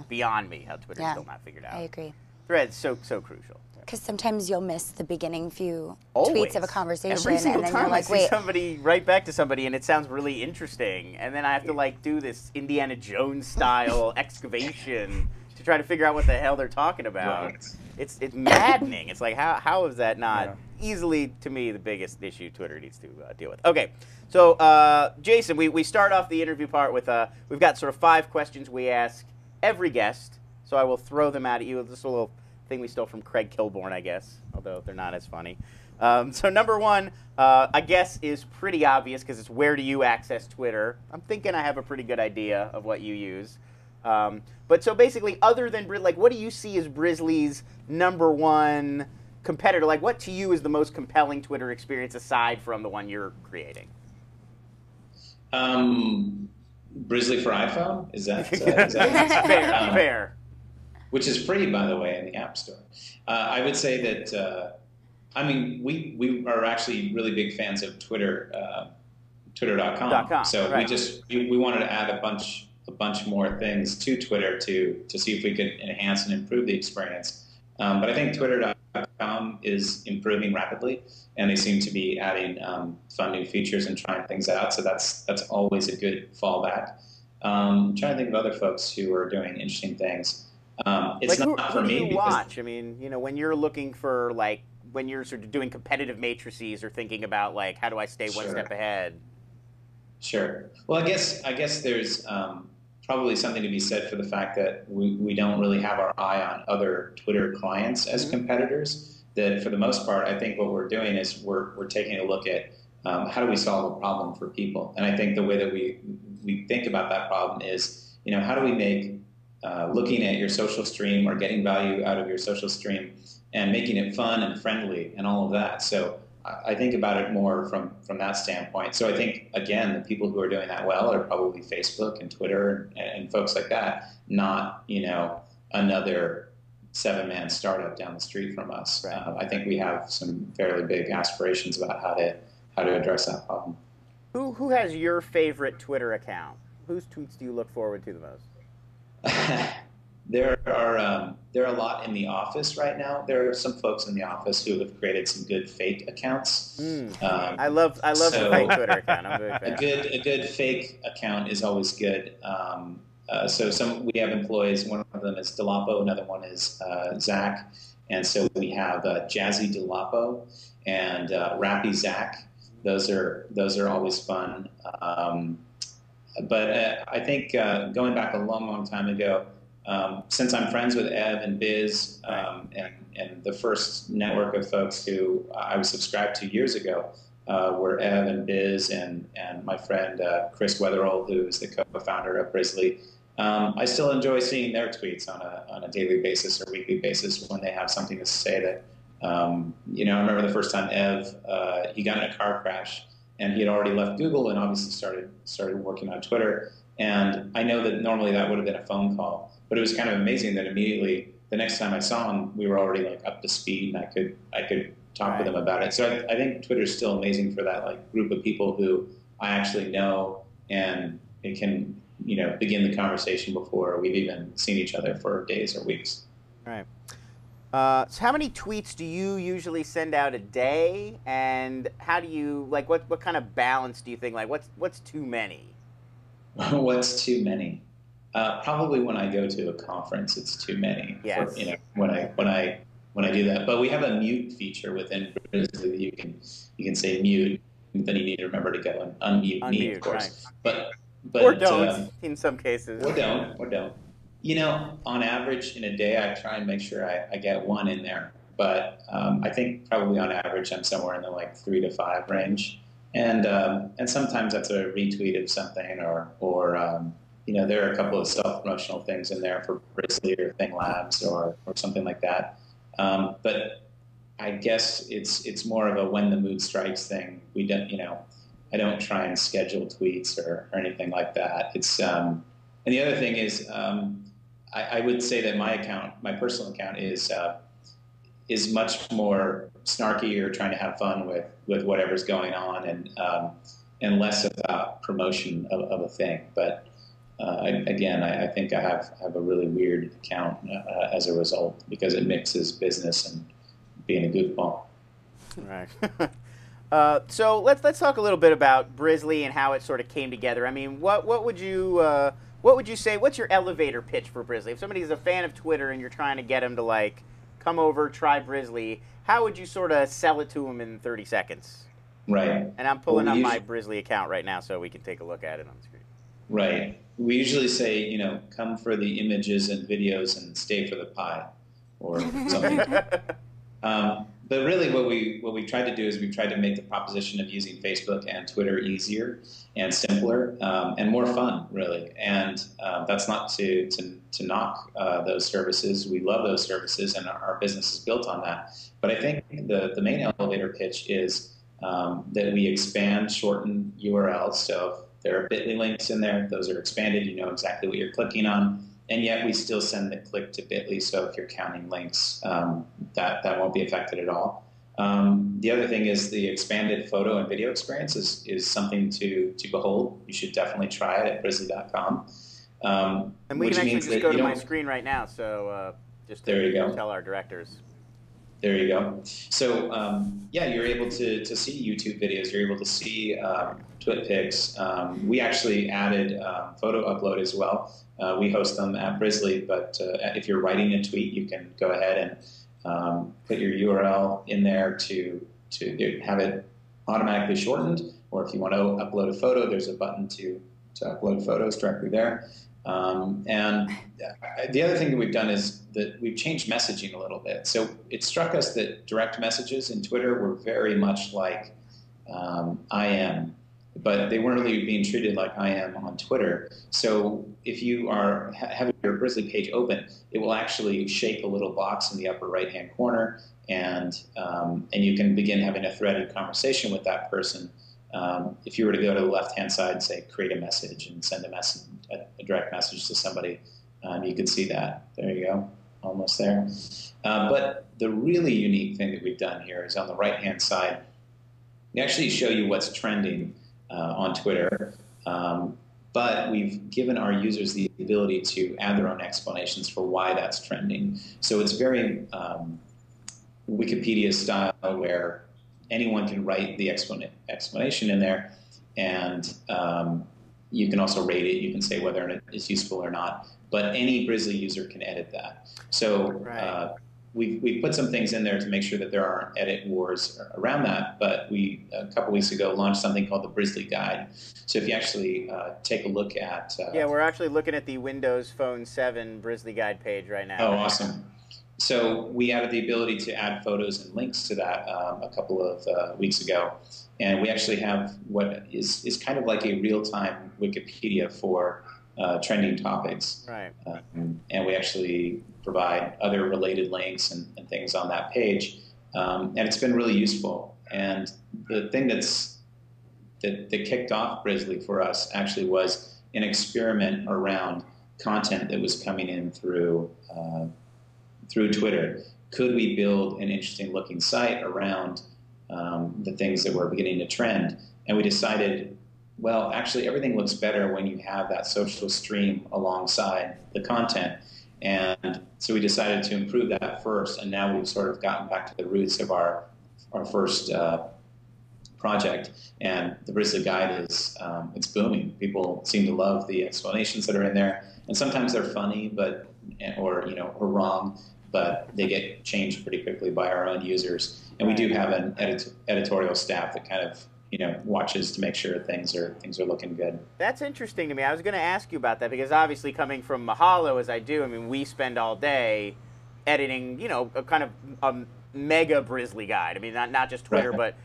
Beyond me, how Twitter's still not figured out. I agree. Threads so crucial. Because sometimes you'll miss the beginning few tweets of a conversation, Every single and then time you're like, I see somebody write back to somebody, and it sounds really interesting, and then I have to like do this Indiana Jones style excavation to try to figure out what the hell they're talking about. Right. It's maddening. It's like how is that not easily, to me, the biggest issue Twitter needs to deal with? Okay, so Jason, we start off the interview part with we've got sort of 5 questions we ask every guest. So I will throw them out at you. Just a little thing we stole from Craig Kilborn, I guess, although they're not as funny. So number 1, I guess, is pretty obvious because it's where do you access Twitter? I'm thinking I have a pretty good idea of what you use. But so basically, other than like, what do you see as Brizzly's number 1 competitor? Like, what to you is the most compelling Twitter experience aside from the one you're creating? Brizzly for iPhone? Is that fair? Which is free, by the way, in the App Store. I would say that, we are actually really big fans of Twitter, Twitter.com. So we wanted to add a bunch more things to Twitter to see if we could enhance and improve the experience. But I think Twitter.com is improving rapidly, and they seem to be adding fun new features and trying things out. So that's always a good fallback. I'm trying to think of other folks who are doing interesting things. It's like not for me. Who do you watch? I mean, when you're looking for when you're sort of doing competitive matrices or thinking about like, how do I stay one step ahead? Sure. Well, I guess there's probably something to be said for the fact that we don't really have our eye on other Twitter clients as competitors. That for the most part, I think what we're doing is we're taking a look at how do we solve a problem for people. And I think the way that we think about that problem is, how do we make looking at your social stream or getting value out of your social stream and making it fun and friendly and all of that. So I think about it more from that standpoint. So I think, again, the people who are doing that well are probably Facebook and Twitter and folks like that, not, another 7-man startup down the street from us. Right. I think we have some fairly big aspirations about how to address that problem. Who has your favorite Twitter account? Whose tweets do you look forward to the most? There are a lot in the office right now. There are some folks in the office who have created some good fake accounts. I love the fake Twitter account. I'm very fan. A good fake account is always good. So we have employees. One of them is Delapo. Another one is Zach. And so we have Jazzy Delapo and Rappy Zach. Those are always fun. But I think going back a long time ago, since I'm friends with Ev and Biz and the first network of folks who I was subscribed to years ago were Ev and Biz and my friend Chris Wetherall, who is the co-founder of Brizzly. I still enjoy seeing their tweets on a daily basis or weekly basis when they have something to say that, I remember the first time Ev, he got in a car crash and he had already left Google and obviously started working on Twitter. And I know that normally that would have been a phone call, but it was kind of amazing that immediately the next time I saw him, we were already like up to speed and I could talk with him about it. So I think Twitter is still amazing for that like group of people who I actually know and it can, begin the conversation before we've even seen each other for days or weeks. Right. So how many tweets do you usually send out a day, and how do you what kind of balance do you think what's too many? What's too many? Probably when I go to a conference, it's too many. Yes. When I do that. But we have a mute feature within Brizzly that you can say mute, then you need to remember to go and unmute me, of course. Right. But or don't in some cases. Or don't. On average in a day, I try and make sure I get one in there. But I think probably on average, I'm somewhere in the 3 to 5 range. And sometimes that's a retweet of something, or there are a couple of self-promotional things in there for Brizzly or Thing Labs or something like that. But I guess it's more of a when the mood strikes thing. We don't, I don't try and schedule tweets or anything like that. It's and the other thing is I would say that my personal account, is much more snarky or trying to have fun with whatever's going on, and less about promotion of a thing. But again, I think I have a really weird account as a result, because it mixes business and being a goofball. Right. So let's talk a little bit about Brizzly and how it sort of came together. I mean, what would you say? What's your elevator pitch for Brizzly? If somebody's a fan of Twitter and you're trying to get them to like come over, try Brizzly, how would you sort of sell it to them in 30 seconds? Right. And I'm pulling up my Brizzly account right now so we can take a look at it on the screen. Right. We usually say, come for the images and videos and stay for the pie, or something. But really what we tried to do is we tried to make the proposition of using Facebook and Twitter easier and simpler, and more fun, really. And that's not to knock those services. We love those services, and our business is built on that. But I think the main elevator pitch is that we expand, shorten URLs. So if there are bit.ly links in there, those are expanded. You know exactly what you're clicking on. And yet we still send the click to bit.ly, so if you're counting links, that won't be affected at all. The other thing is the expanded photo and video experience is something to behold. You should definitely try it at Brizzly.com. And we can actually just go to my screen right now, so just there you go. Tell our directors. There you go. So yeah, you're able to see YouTube videos. You're able to see TWiTpics. We actually added photo upload as well. We host them at Brizzly, but if you're writing a tweet, you can go ahead and put your URL in there to have it automatically shortened. Or if you want to upload a photo, there's a button to upload photos directly there. And the other thing that we've done is that we've changed messaging a little bit. So it struck us that direct messages in Twitter were very much like IM, but they weren't really being treated like IM on Twitter. So if you are having your Brizzly page open, it will actually shake a little box in the upper right-hand corner, and you can begin having a threaded conversation with that person. If you were to go to the left-hand side and say create a message and send a direct message to somebody, you could see that. There you go, almost there. But the really unique thing that we've done here is on the right-hand side, we actually show you what's trending on Twitter, but we've given our users the ability to add their own explanations for why that's trending. So it's very Wikipedia style, where anyone can write the explanation in there, and you can also rate it. You can say whether it's useful or not, but any Brizzly user can edit that. So we put some things in there to make sure that there aren't edit wars around that, but we, a couple weeks ago, launched something called the Brizzly Guide. So if you actually take a look at... yeah, we're actually looking at the Windows Phone 7 Brizzly Guide page right now. Oh, awesome. So we added the ability to add photos and links to that a couple of weeks ago. And we actually have what is kind of like a real-time Wikipedia for trending topics. Right. And we actually provide other related links and things on that page. And it's been really useful. And the thing that kicked off Brizzly for us actually was an experiment around content that was coming in through Twitter. Could we build an interesting looking site around the things that were beginning to trend? And we decided, well, actually everything looks better when you have that social stream alongside the content. And so we decided to improve that first, and now we've sort of gotten back to the roots of our first project. And the Brizzly Guide is it's booming. People seem to love the explanations that are in there, and sometimes they're funny, or wrong, but they get changed pretty quickly by our own users. And we do have an editorial staff that kind of watches to make sure things are looking good. That's interesting to me. I was going to ask you about that, because obviously coming from Mahalo as I do, I mean, we spend all day editing, a kind of a mega Brizzly Guide. I mean, not just Twitter, but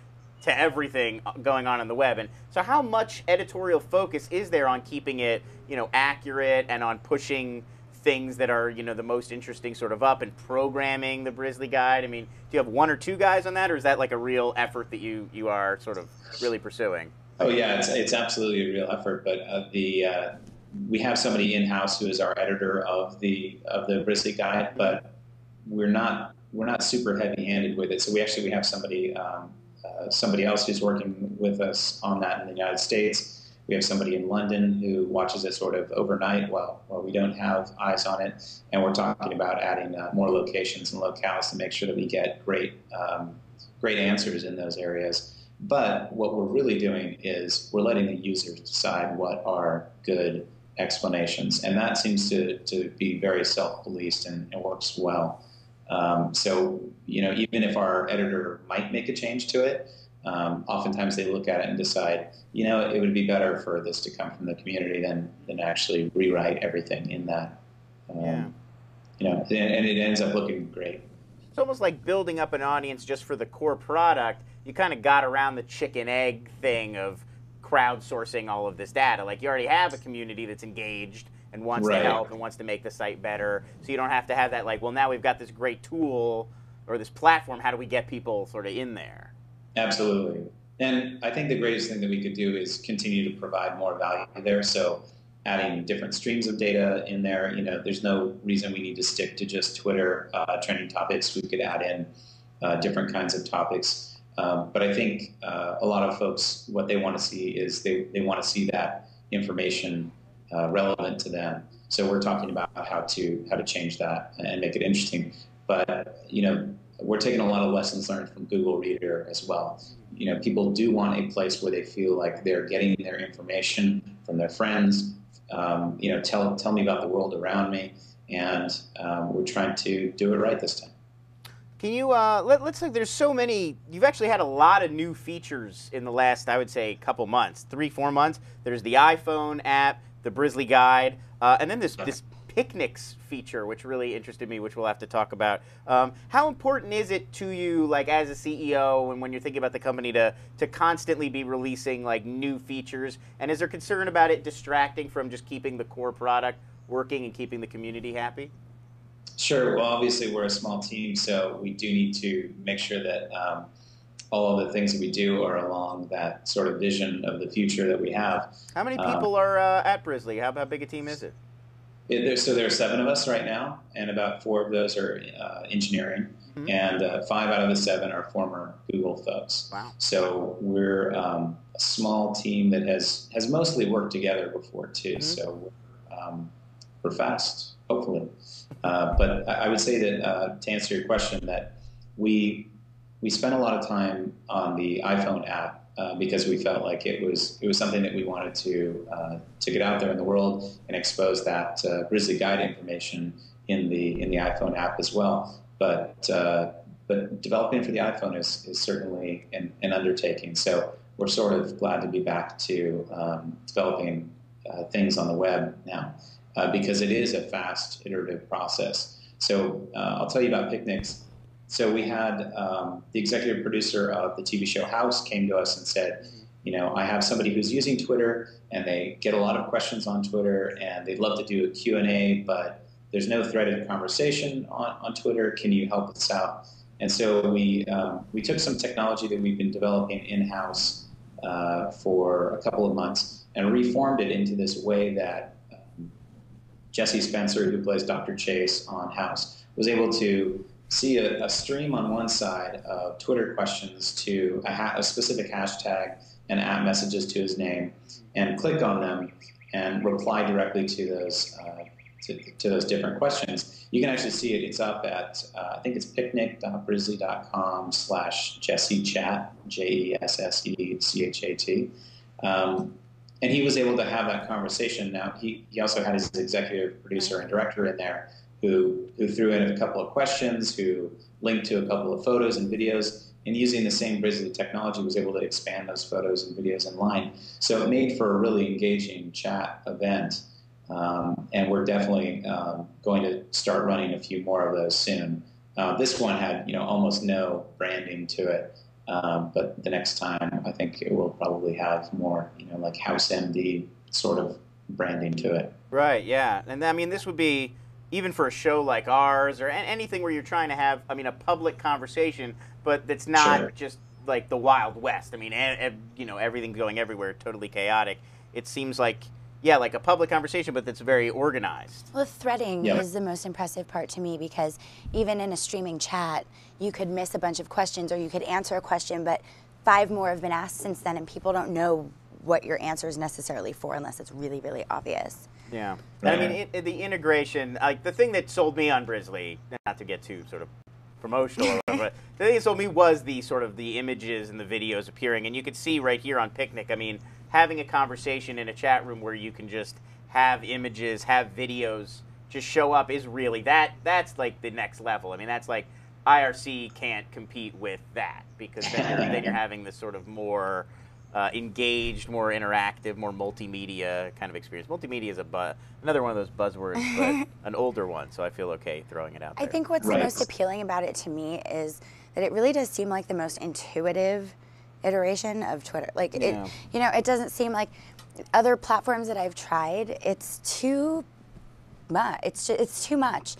to everything going on the web. And so how much editorial focus is there on keeping it, accurate, and on pushing things that are, the most interesting sort of up, and programming the Brizzly Guide? I mean, do you have one or two guys on that, or is that like a real effort that you are sort of really pursuing? Oh yeah, it's absolutely a real effort. But the we have somebody in house who is our editor of the Grizzly Guide, but we're not super heavy handed with it. So we have somebody somebody else who's working with us on that in the United States. We have somebody in London who watches it sort of overnight while we don't have eyes on it. And we're talking about adding more locations and locales to make sure that we get great answers in those areas. But what we're really doing is we're letting the users decide what are good explanations. And that seems to be very self-policed and works well. So, even if our editor might make a change to it, oftentimes they look at it and decide, it would be better for this to come from the community than actually rewrite everything in that. And it ends up looking great. It's almost like building up an audience just for the core product. You kind of got around the chicken egg thing of crowdsourcing all of this data. Like, you already have a community that's engaged and wants to help and wants to make the site better. So you don't have to have that, like, well, now we've got this great tool or this platform. How do we get people sort of in there? Absolutely. And I think the greatest thing that we could do is continue to provide more value there. So adding different streams of data in there, there's no reason we need to stick to just Twitter trending topics. We could add in different kinds of topics. But I think a lot of folks, what they want to see is they want to see that information relevant to them. So we're talking about how to change that and make it interesting. But, we're taking a lot of lessons learned from Google Reader as well. People do want a place where they feel like they're getting their information from their friends. Tell me about the world around me, and we're trying to do it right this time. Can you, let's say there's so many, you've actually had a lot of new features in the last, I would say, couple months, 3-4 months. There's the iPhone app, the Grizzly Guide, and then this picnics feature, which really interested me, which we'll have to talk about. How important is it to you, like, as a CEO, and when you're thinking about the company, to constantly be releasing, like, new features? And is there concern about it distracting from just keeping the core product working and keeping the community happy? Sure. Well, obviously, we're a small team, so we do need to make sure that all of the things that we do are along that sort of vision of the future that we have. How many people are at Grizzly? How big a team is it? So there are 7 of us right now, and about 4 of those are engineering, and 5 out of the 7 are former Google folks. Wow. So we're a small team that has mostly worked together before too. So we're fast, hopefully. But I would say that to answer your question, that we spent a lot of time on the iPhone app. Because we felt like it was something that we wanted to get out there in the world and expose that Grizzly Guide information in the iPhone app as well. But developing for the iPhone is certainly an undertaking. So we're sort of glad to be back to developing things on the web now, because it is a fast, iterative process. So I'll tell you about picnics. So we had the executive producer of the TV show House came to us and said, I have somebody who's using Twitter, and they get a lot of questions on Twitter, and they'd love to do a Q&A, but there's no threaded conversation on Twitter. Can you help us out? And so we took some technology that we've been developing in-house for a couple of months and reformed it into this way that Jesse Spencer, who plays Dr. Chase on House, was able to see a stream on one side of Twitter questions to a specific hashtag and add messages to his name, and click on them and reply directly to those different questions. You can actually see it. It's up at I think it's picnic.grizzly.com/JesseChat, JESSECHAT. And he was able to have that conversation. Now he also had his executive producer and director in there, who threw in a couple of questions, who linked to a couple of photos and videos, and using the same Grizzly technology was able to expand those photos and videos in line. So it made for a really engaging chat event, and we're definitely going to start running a few more of those soon. This one had almost no branding to it, but the next time I think it will probably have more like House MD sort of branding to it. Right, yeah. And I mean, this would be, even for a show like ours, or anything where you're trying to have, a public conversation, but that's not just like the Wild West. I mean, everything going everywhere, totally chaotic. It seems like yeah, like a public conversation, but that's very organized. Well, threading is the most impressive part to me, because even in a streaming chat, you could miss a bunch of questions, or you could answer a question, but 5 more have been asked since then, and people don't know what your answer is necessarily for unless it's really, really obvious. Yeah. And I mean, the integration, like the thing that sold me on Brizzly, not to get too sort of promotional or whatever, but the thing that sold me was the sort of the images and the videos appearing. And you could see right here on Picnic, I mean, having a conversation in a chat room where you can just have images, have videos just show up is really, that's like the next level. I mean, that's like IRC can't compete with that, because then you're having this sort of more engaged, more interactive, more multimedia kind of experience. Multimedia is another one of those buzzwords, but an older one, so I feel okay throwing it out there. I think what's the most appealing about it to me is that it really does seem like the most intuitive iteration of Twitter. Like, it, you know, it doesn't seem like other platforms that I've tried, it's too much. It's too much.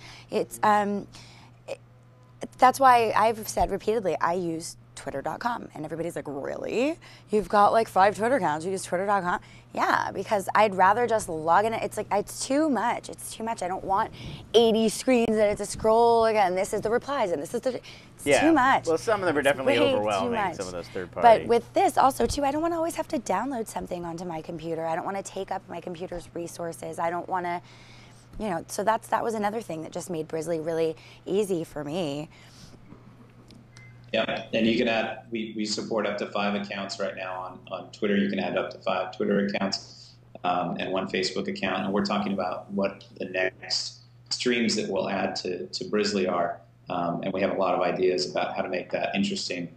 That's why I've said repeatedly, I use Twitter.com, and everybody's like, really? You've got like 5 Twitter accounts, you use Twitter.com? Yeah, because I'd rather just log in. It's like, it's too much. It's too much. I don't want 80 screens that it's a scroll again. This is the replies, and this is the. It's too much. Well, some of them are definitely overwhelming. Some of those third party. But with this also too, I don't want to always have to download something onto my computer. I don't want to take up my computer's resources. I don't want to, you know. So that was another thing that just made Brizzly really easy for me. Yeah, and you can add, we support up to 5 accounts right now on Twitter. You can add up to 5 Twitter accounts and 1 Facebook account. And we're talking about what the next streams that we'll add to Brizzly are. And we have a lot of ideas about how to make that interesting.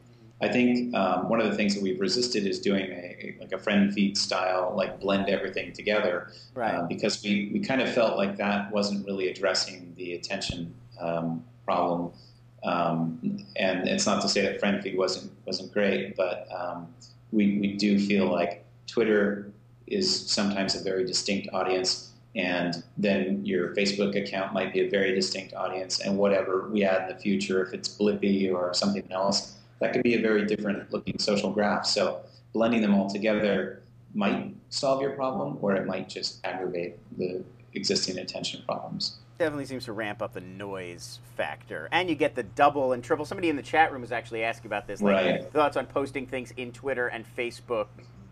I think one of the things that we've resisted is doing like a friend feed style, like blend everything together. Right. Because we kind of felt like that wasn't really addressing the attention problem. And it's not to say that friend feed wasn't great, but we do feel like Twitter is sometimes a very distinct audience, and then your Facebook account might be a very distinct audience, and whatever we add in the future, if it's Blippi or something else, that could be a very different looking social graph. So blending them all together might solve your problem, or it might just aggravate the existing attention problems. Definitely seems to ramp up the noise factor, and you get the double and triple. Somebody in the chat room was actually asking about this, like thoughts on posting things in Twitter and Facebook,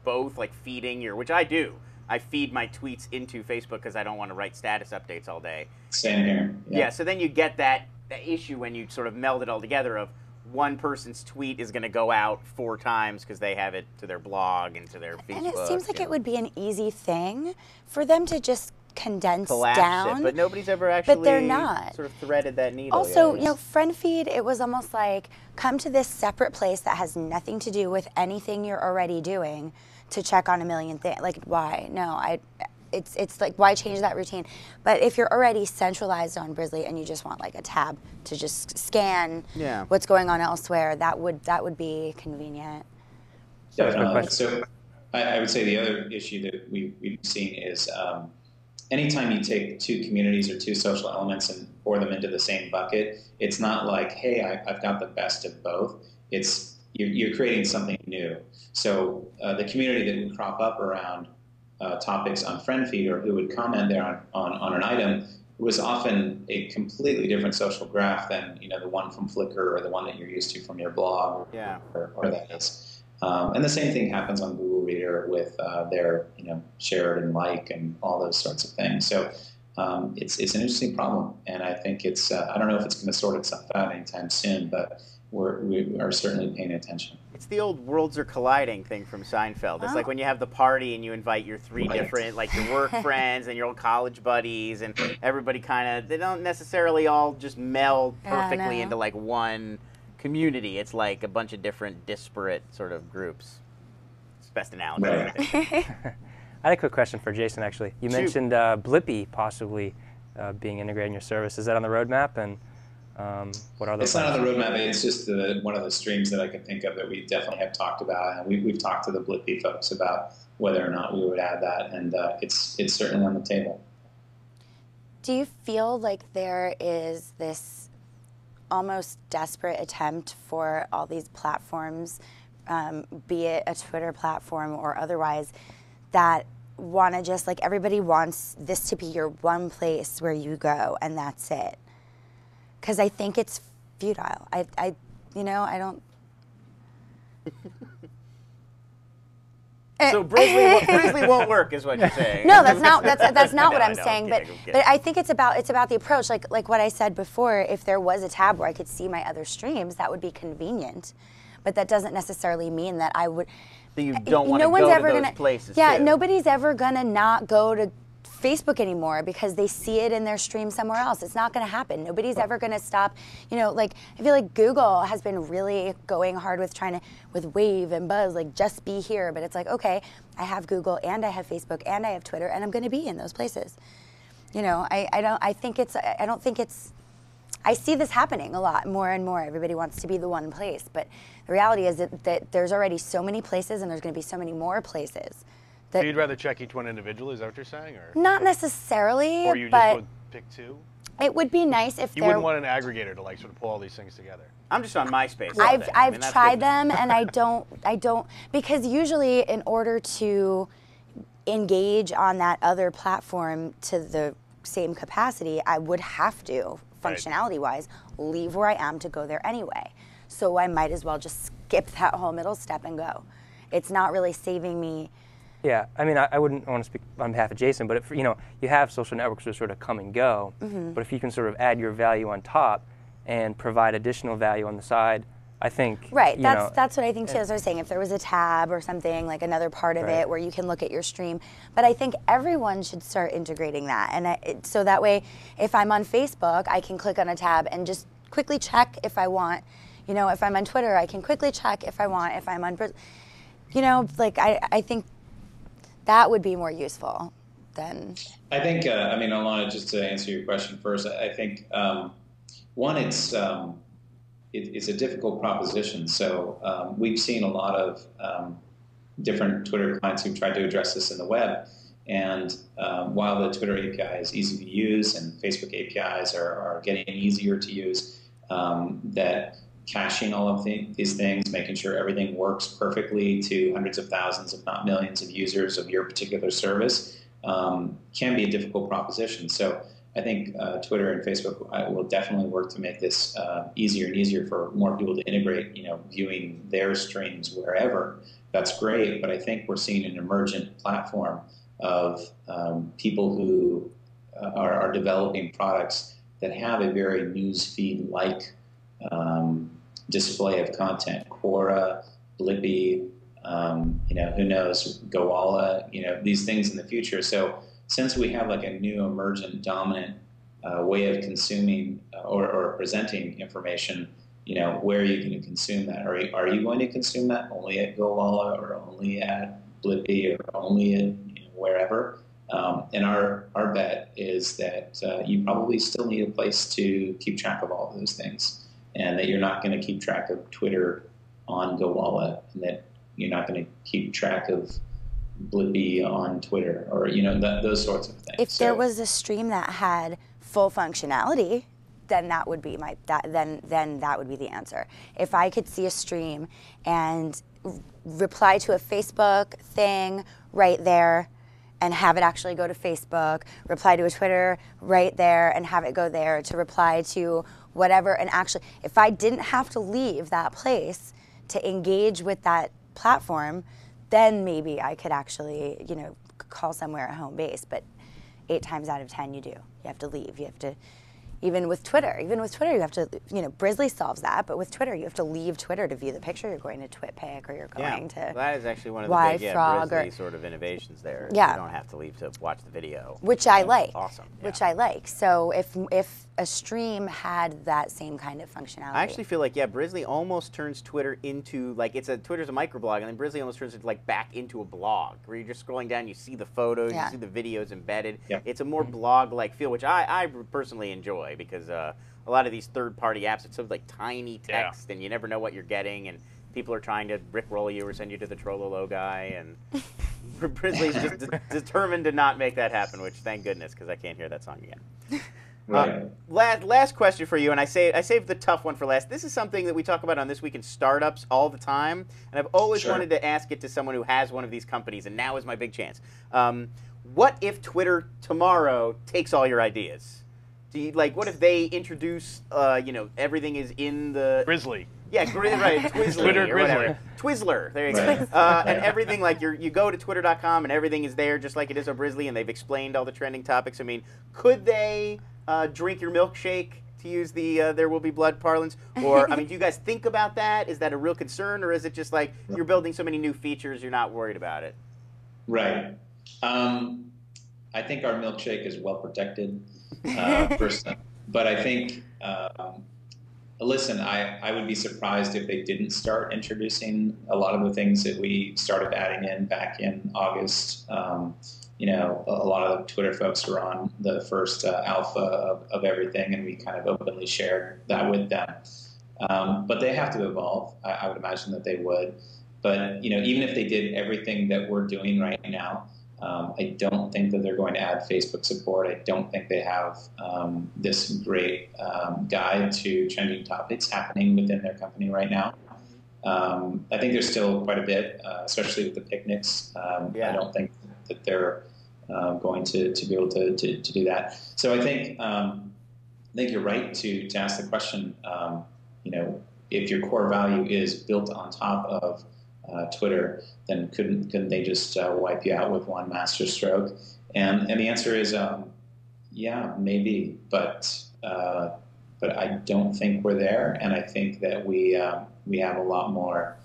both, like feeding which I do. I feed my tweets into Facebook because I don't want to write status updates all day. Same here. Yeah, so then you get that issue when you sort of meld it all together of one person's tweet is going to go out 4 times because they have it to their blog and to their Facebook. And it seems like it would be an easy thing for them to just condense down, it, but nobody's ever actually but they're not. Sort of threaded that needle. Also, you know, friend feed, it was almost like come to this separate place that has nothing to do with anything you're already doing to check on a million things. Like, why? No, it's like, why change that routine? But if you're already centralized on Brizzly and you just want like a tab to just scan what's going on elsewhere, that would be convenient. So I would say the other issue that we've seen is anytime you take 2 communities or 2 social elements and pour them into the same bucket, it's not like, hey, I've got the best of both. It's you're creating something new. So the community that would crop up around topics on friend feed, or who would comment there on an item, was often a completely different social graph than the one from Flickr or the one that you're used to from your blog or that is. And the same thing happens on Google Reader with their shared and like and all those sorts of things. So it's an interesting problem, and I think it's I don't know if it's going to sort itself out anytime soon, but we are certainly paying attention. It's the old worlds are colliding thing from Seinfeld. It's like when you have the party and you invite your 3 different, like your work friends and your old college buddies, and everybody they don't necessarily all just meld perfectly into like one community. It's like a bunch of different disparate sort of groups. It's the best analogy. I had a quick question for Jason, actually. You mentioned Blippi possibly being integrated in your service. Is that on the roadmap? And what are those? It's not on the roadmap. It's just one of the streams that I can think of that we definitely have talked about. And we've talked to the Blippi folks about whether or not we would add that, and it's certainly on the table. Do you feel like there is this almost desperate attempt for all these platforms, be it a Twitter platform or otherwise, that want to just, like, everybody wants this to be your one place where you go and that's it. Because I think it's futile. You know, I don't. So Brizzly won't work, is what you're saying. No, that's not what I'm saying. But I think it's about the approach. Like what I said before. If there was a tab where I could see my other streams, that would be convenient. But that doesn't necessarily mean that I would. That you don't want to go to those places. Yeah, too. Nobody's ever gonna not go to Facebook anymore because they see it in their stream somewhere else. It's not going to happen. Nobody's ever going to stop. You know, like, I feel like Google has been really going hard with with Wave and Buzz, like, just be here. But it's like, okay, I have Google and I have Facebook and I have Twitter and I'm going to be in those places. You know, I don't think it's, I see this happening a lot, more and more. Everybody wants to be the one place. But the reality is that there's already so many places and there's going to be so many more places. So you'd rather check each one individually, is that what you're saying? Or? Not necessarily, or you just would pick two? It would be nice if you wouldn't want an aggregator to, like, sort of pull all these things together. I'm just on MySpace. I've tried them and I don't because usually in order to engage on that other platform to the same capacity, I would have to, functionality-wise, leave where I am to go there anyway. So I might as well just skip that whole middle step and go. It's not really saving me. Yeah, I mean, I wouldn't want to speak on behalf of Jason, but if, you know, you have social networks that sort of come and go, but if you can sort of add your value on top and provide additional value on the side, I think. Right, that's what I think too. As I was saying, if there was a tab or something, like another part of it where you can look at your stream, but I think everyone should start integrating that, and so that way, if I'm on Facebook, I can click on a tab and just quickly check if I want. You know, if I'm on Twitter, I can quickly check if I want. If I'm on, you know, like I think. That would be more useful than. I think, I mean, Alana, just to answer your question first, I think, one, it's a difficult proposition. So we've seen a lot of different Twitter clients who've tried to address this in the web. And while the Twitter API is easy to use and Facebook APIs are getting easier to use, that caching all of these things, making sure everything works perfectly to hundreds of thousands, if not millions of users of your particular service, can be a difficult proposition. So I think Twitter and Facebook will definitely work to make this easier and easier for more people to integrate, you know, viewing their streams wherever. That's great, but I think we're seeing an emergent platform of people who are developing products that have a very newsfeed-like display of content. Quora, Blippi, you know, who knows, Gowalla, you know, these things in the future. So since we have like a new emergent dominant way of consuming or presenting information, you know, where are you going to consume that? Are you going to consume that only at Gowalla or only at Blippi or only at, you know, wherever? And our bet is that you probably still need a place to keep track of all of those things, and that you're not going to keep track of Twitter on Gowalla, and that you're not going to keep track of Blippi on Twitter, or, you know, those sorts of things. If there was a stream that had full functionality, then that would be then that would be the answer. If I could see a stream and reply to a Facebook thing right there and have it actually go to Facebook, reply to a Twitter right there and have it go there, to reply to whatever, and actually, if I didn't have to leave that place to engage with that platform, then maybe I could actually, you know, call somewhere a home base. But 8 times out of 10 you do. You have to leave. You have to, even with Twitter you have to, you know, Brizzly solves that, but with Twitter you have to leave Twitter to view the picture. You're going to TWiTpic, or you're going to that is actually one of the big Brizzly sort of innovations there. Yeah. You don't have to leave to watch the video. Which I like. Awesome. Yeah. Which I like. So if a stream had that same kind of functionality. I actually feel like, yeah, Brizzly almost turns Twitter into, like, Twitter's a microblog, and then Brizzly almost turns it, like, back into a blog, where you're just scrolling down, you see the photos, you see the videos embedded. Yeah. It's a more blog-like feel, which I personally enjoy, because a lot of these third-party apps, it's sort of like tiny text, and you never know what you're getting, and people are trying to rickroll you or send you to the Trollolo guy, and Brizzly's just determined to not make that happen, which, thank goodness, because I can't hear that song again. Right. Last question for you, and I saved the tough one for last. This is something that we talk about on This Week in Startups all the time, and I've always wanted to ask it to someone who has one of these companies, and now is my big chance. What if Twitter tomorrow takes all your ideas? Do you, like, what if they introduce, everything is in the... Grizzly. Yeah, right, Twizzly Twitter or whatever. Grizzly. Twizzler, there you go. And everything, like, you go to twitter.com and everything is there just like it is on Brizzly, and they've explained all the trending topics. I mean, could they drink your milkshake, to use the There Will Be Blood parlance? Or, I mean, do you guys think about that? Is that a real concern, or is it just like you're building so many new features you're not worried about it? Right. I think our milkshake is well protected, first. But I think... listen, I would be surprised if they didn't start introducing a lot of the things that we started adding in back in August. A lot of the Twitter folks were on the first alpha of everything, and we kind of openly shared that with them. But they have to evolve. I would imagine that they would. But, even if they did everything that we're doing right now, I don't think that they're going to add Facebook support. I don't think they have this great guide to trending topics happening within their company right now. I think there's still quite a bit, especially with the picnics. I don't think that they're going to be able to do that. So I think you're right to ask the question. If your core value is built on top of Twitter, then couldn't they just wipe you out with one master stroke? And the answer is, yeah, maybe, but I don't think we're there, and I think that we have a lot more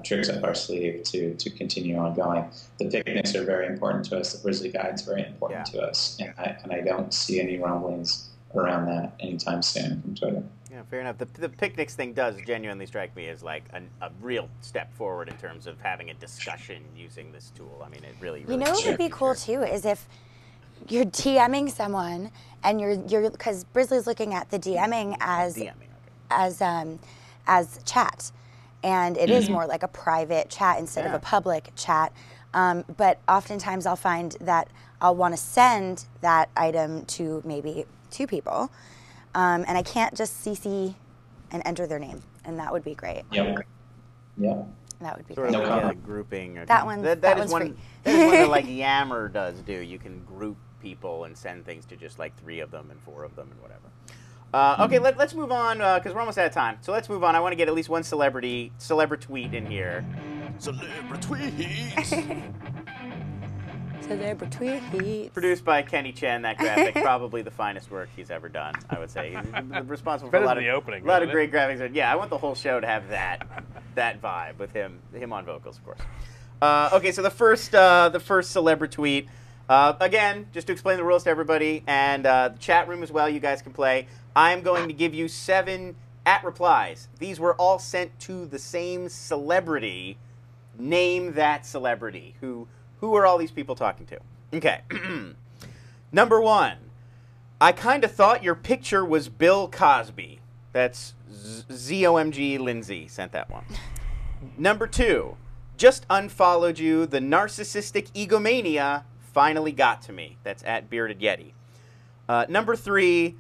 tricks up our sleeve to continue on going. The picnics are very important to us. The Grizzly Guide's very important to us, and I don't see any rumblings around that anytime soon from Twitter. Yeah, fair enough. The picnics thing does genuinely strike me as like a real step forward in terms of having a discussion using this tool. I mean, it really what would be cool too is if you're DMing someone and you're because Brizzly's looking at the DMing as chat, and it is more like a private chat instead of a public chat. But oftentimes I'll find that I'll want to send that item to maybe 2 people. And I can't just CC and enter their name, and that would be great. Yeah. That would be sort great. of like a grouping. Or That one. That is one that like Yammer does do. You can group people and send things to just like 3 of them and 4 of them and whatever. Okay, let's move on because we're almost out of time. So let's move on. I want to get at least one celebrity tweet in here. Celebrity. Produced by Kenny Chen, that graphic, probably the finest work he's ever done, I would say. He's responsible for a lot of great graphics. Yeah, I want the whole show to have that vibe with him on vocals, of course. Okay, so the first celebrity tweet. Again, just to explain the rules to everybody, and the chat room as well, you guys can play. I'm going to give you 7 @replies. These were all sent to the same celebrity. Name that celebrity. Who are all these people talking to? Okay. Number 1. I kind of thought your picture was Bill Cosby. That's ZOMG Lindsay sent that one. Number 2. Just unfollowed you. The narcissistic egomania finally got to me. That's @BeardedYeti. Number 3.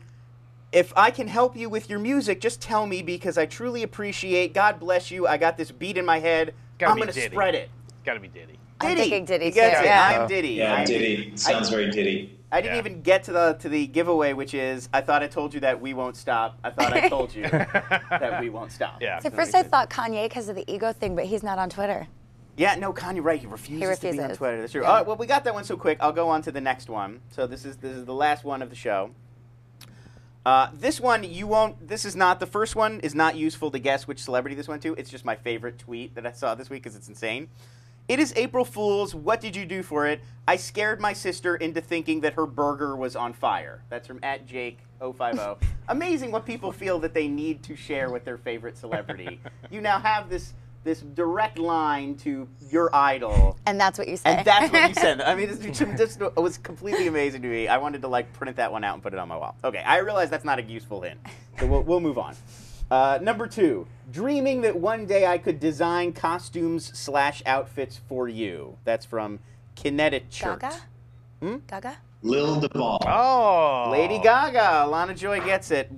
If I can help you with your music, just tell me because I truly appreciate. God bless you. I got this beat in my head. I'm going to spread it. It's got to be Diddy. I'm thinking Diddy too. I'm Diddy. Yeah, Diddy. Sounds very Diddy. I didn't even get to the giveaway, which is I thought I told you that we won't stop. I thought I told you that we won't stop. Yeah. So first I thought Kanye because of the ego thing, but he's not on Twitter. Yeah, no, Kanye, right? He refuses to be on Twitter. That's true. All right, well, we got that one so quick. I'll go on to the next one. So this is the last one of the show. This one you won't. This is not the first one. Is not useful to guess which celebrity this went to. It's just my favorite tweet that I saw this week because it's insane. It is April Fool's. What did you do for it? I scared my sister into thinking that her burger was on fire. That's from @Jake050. Amazing what people feel that they need to share with their favorite celebrity. You now have this direct line to your idol. And that's what you say. And that's what you said. I mean, it was completely amazing to me. I wanted to like print that one out and put it on my wall. Okay, I realize that's not a useful hint. So we'll move on. Number 2, dreaming that one day I could design costumes/outfits for you. That's from Kinetic Church. Gaga? Gaga? Lil Duval. Oh. Lady Gaga. Alana Joy gets it.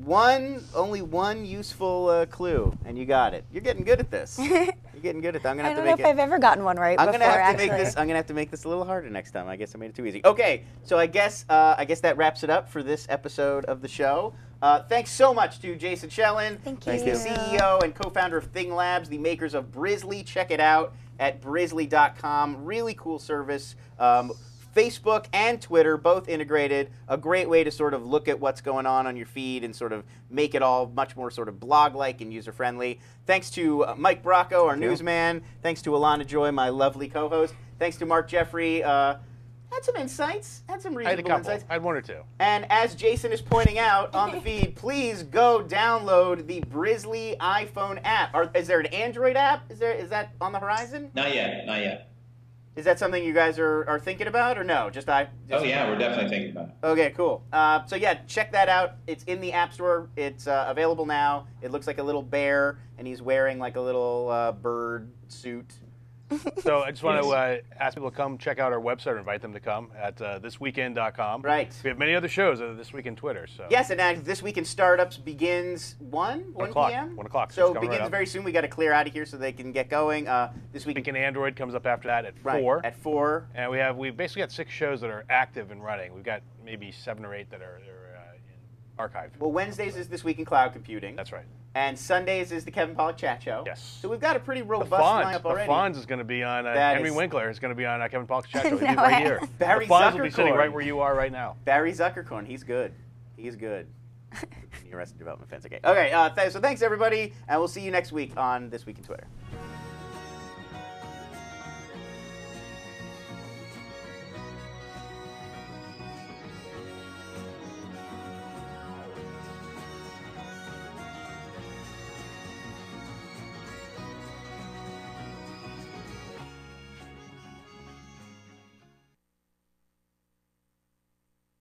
Only one useful clue, and you got it. You're getting good at this. You're getting good at that. I'm gonna have to make it. I don't know if I've ever gotten one right before, actually. I'm gonna have to make this a little harder next time. I guess I made it too easy. Okay, so I guess that wraps it up for this episode of the show. Thanks so much to Jason Shellen. Thank you. CEO and co-founder of Thing Labs, the makers of Brizzly. Check it out at brizzly.com. Really cool service. Facebook and Twitter, both integrated. A great way to sort of look at what's going on your feed and sort of make it all much more sort of blog-like and user-friendly. Thanks to Mike Bracco, our newsman. Thanks to Alana Joy, my lovely co-host. Thanks to Mark Jeffrey. Had some insights. Had some reasonable insights. I had one or two. And as Jason is pointing out on the feed, please go download the Brizzly iPhone app. Is there an Android app? Is that on the horizon? Not yet. Not yet. Is that something you guys are thinking about, or no? Oh yeah, we're definitely thinking about it. Okay, cool. So yeah, check that out. It's in the App Store. It's available now. It looks like a little bear, and he's wearing like a little bird suit. So I just want to ask people to come check out our website or invite them to come at thisweekend.com. Right. We have many other shows other This Week in Twitter. So. Yes, and This Week in Startups begins 1 p.m.? 1 o'clock. So it begins very soon. We got to clear out of here so they can get going. This Week in Android comes up after that at 4. At 4. And we've basically got 6 shows that are active and running. We've got maybe 7 or 8 that are in archive. Well, Wednesdays is This Week in Cloud Computing. That's right. And Sundays is the Kevin Pollak Chat Show. Yes. So we've got a pretty robust lineup already. The Fonz is going to be on Henry Winkler is going to be on Kevin Pollak's Chat Show. He's right here. Barry the Fonz Zuckercorn will be sitting right where you are right now. Barry Zuckercorn. He's good. He's good. Arrested Development fans. Okay. So thanks everybody, and we'll see you next week on This Week in Twitter.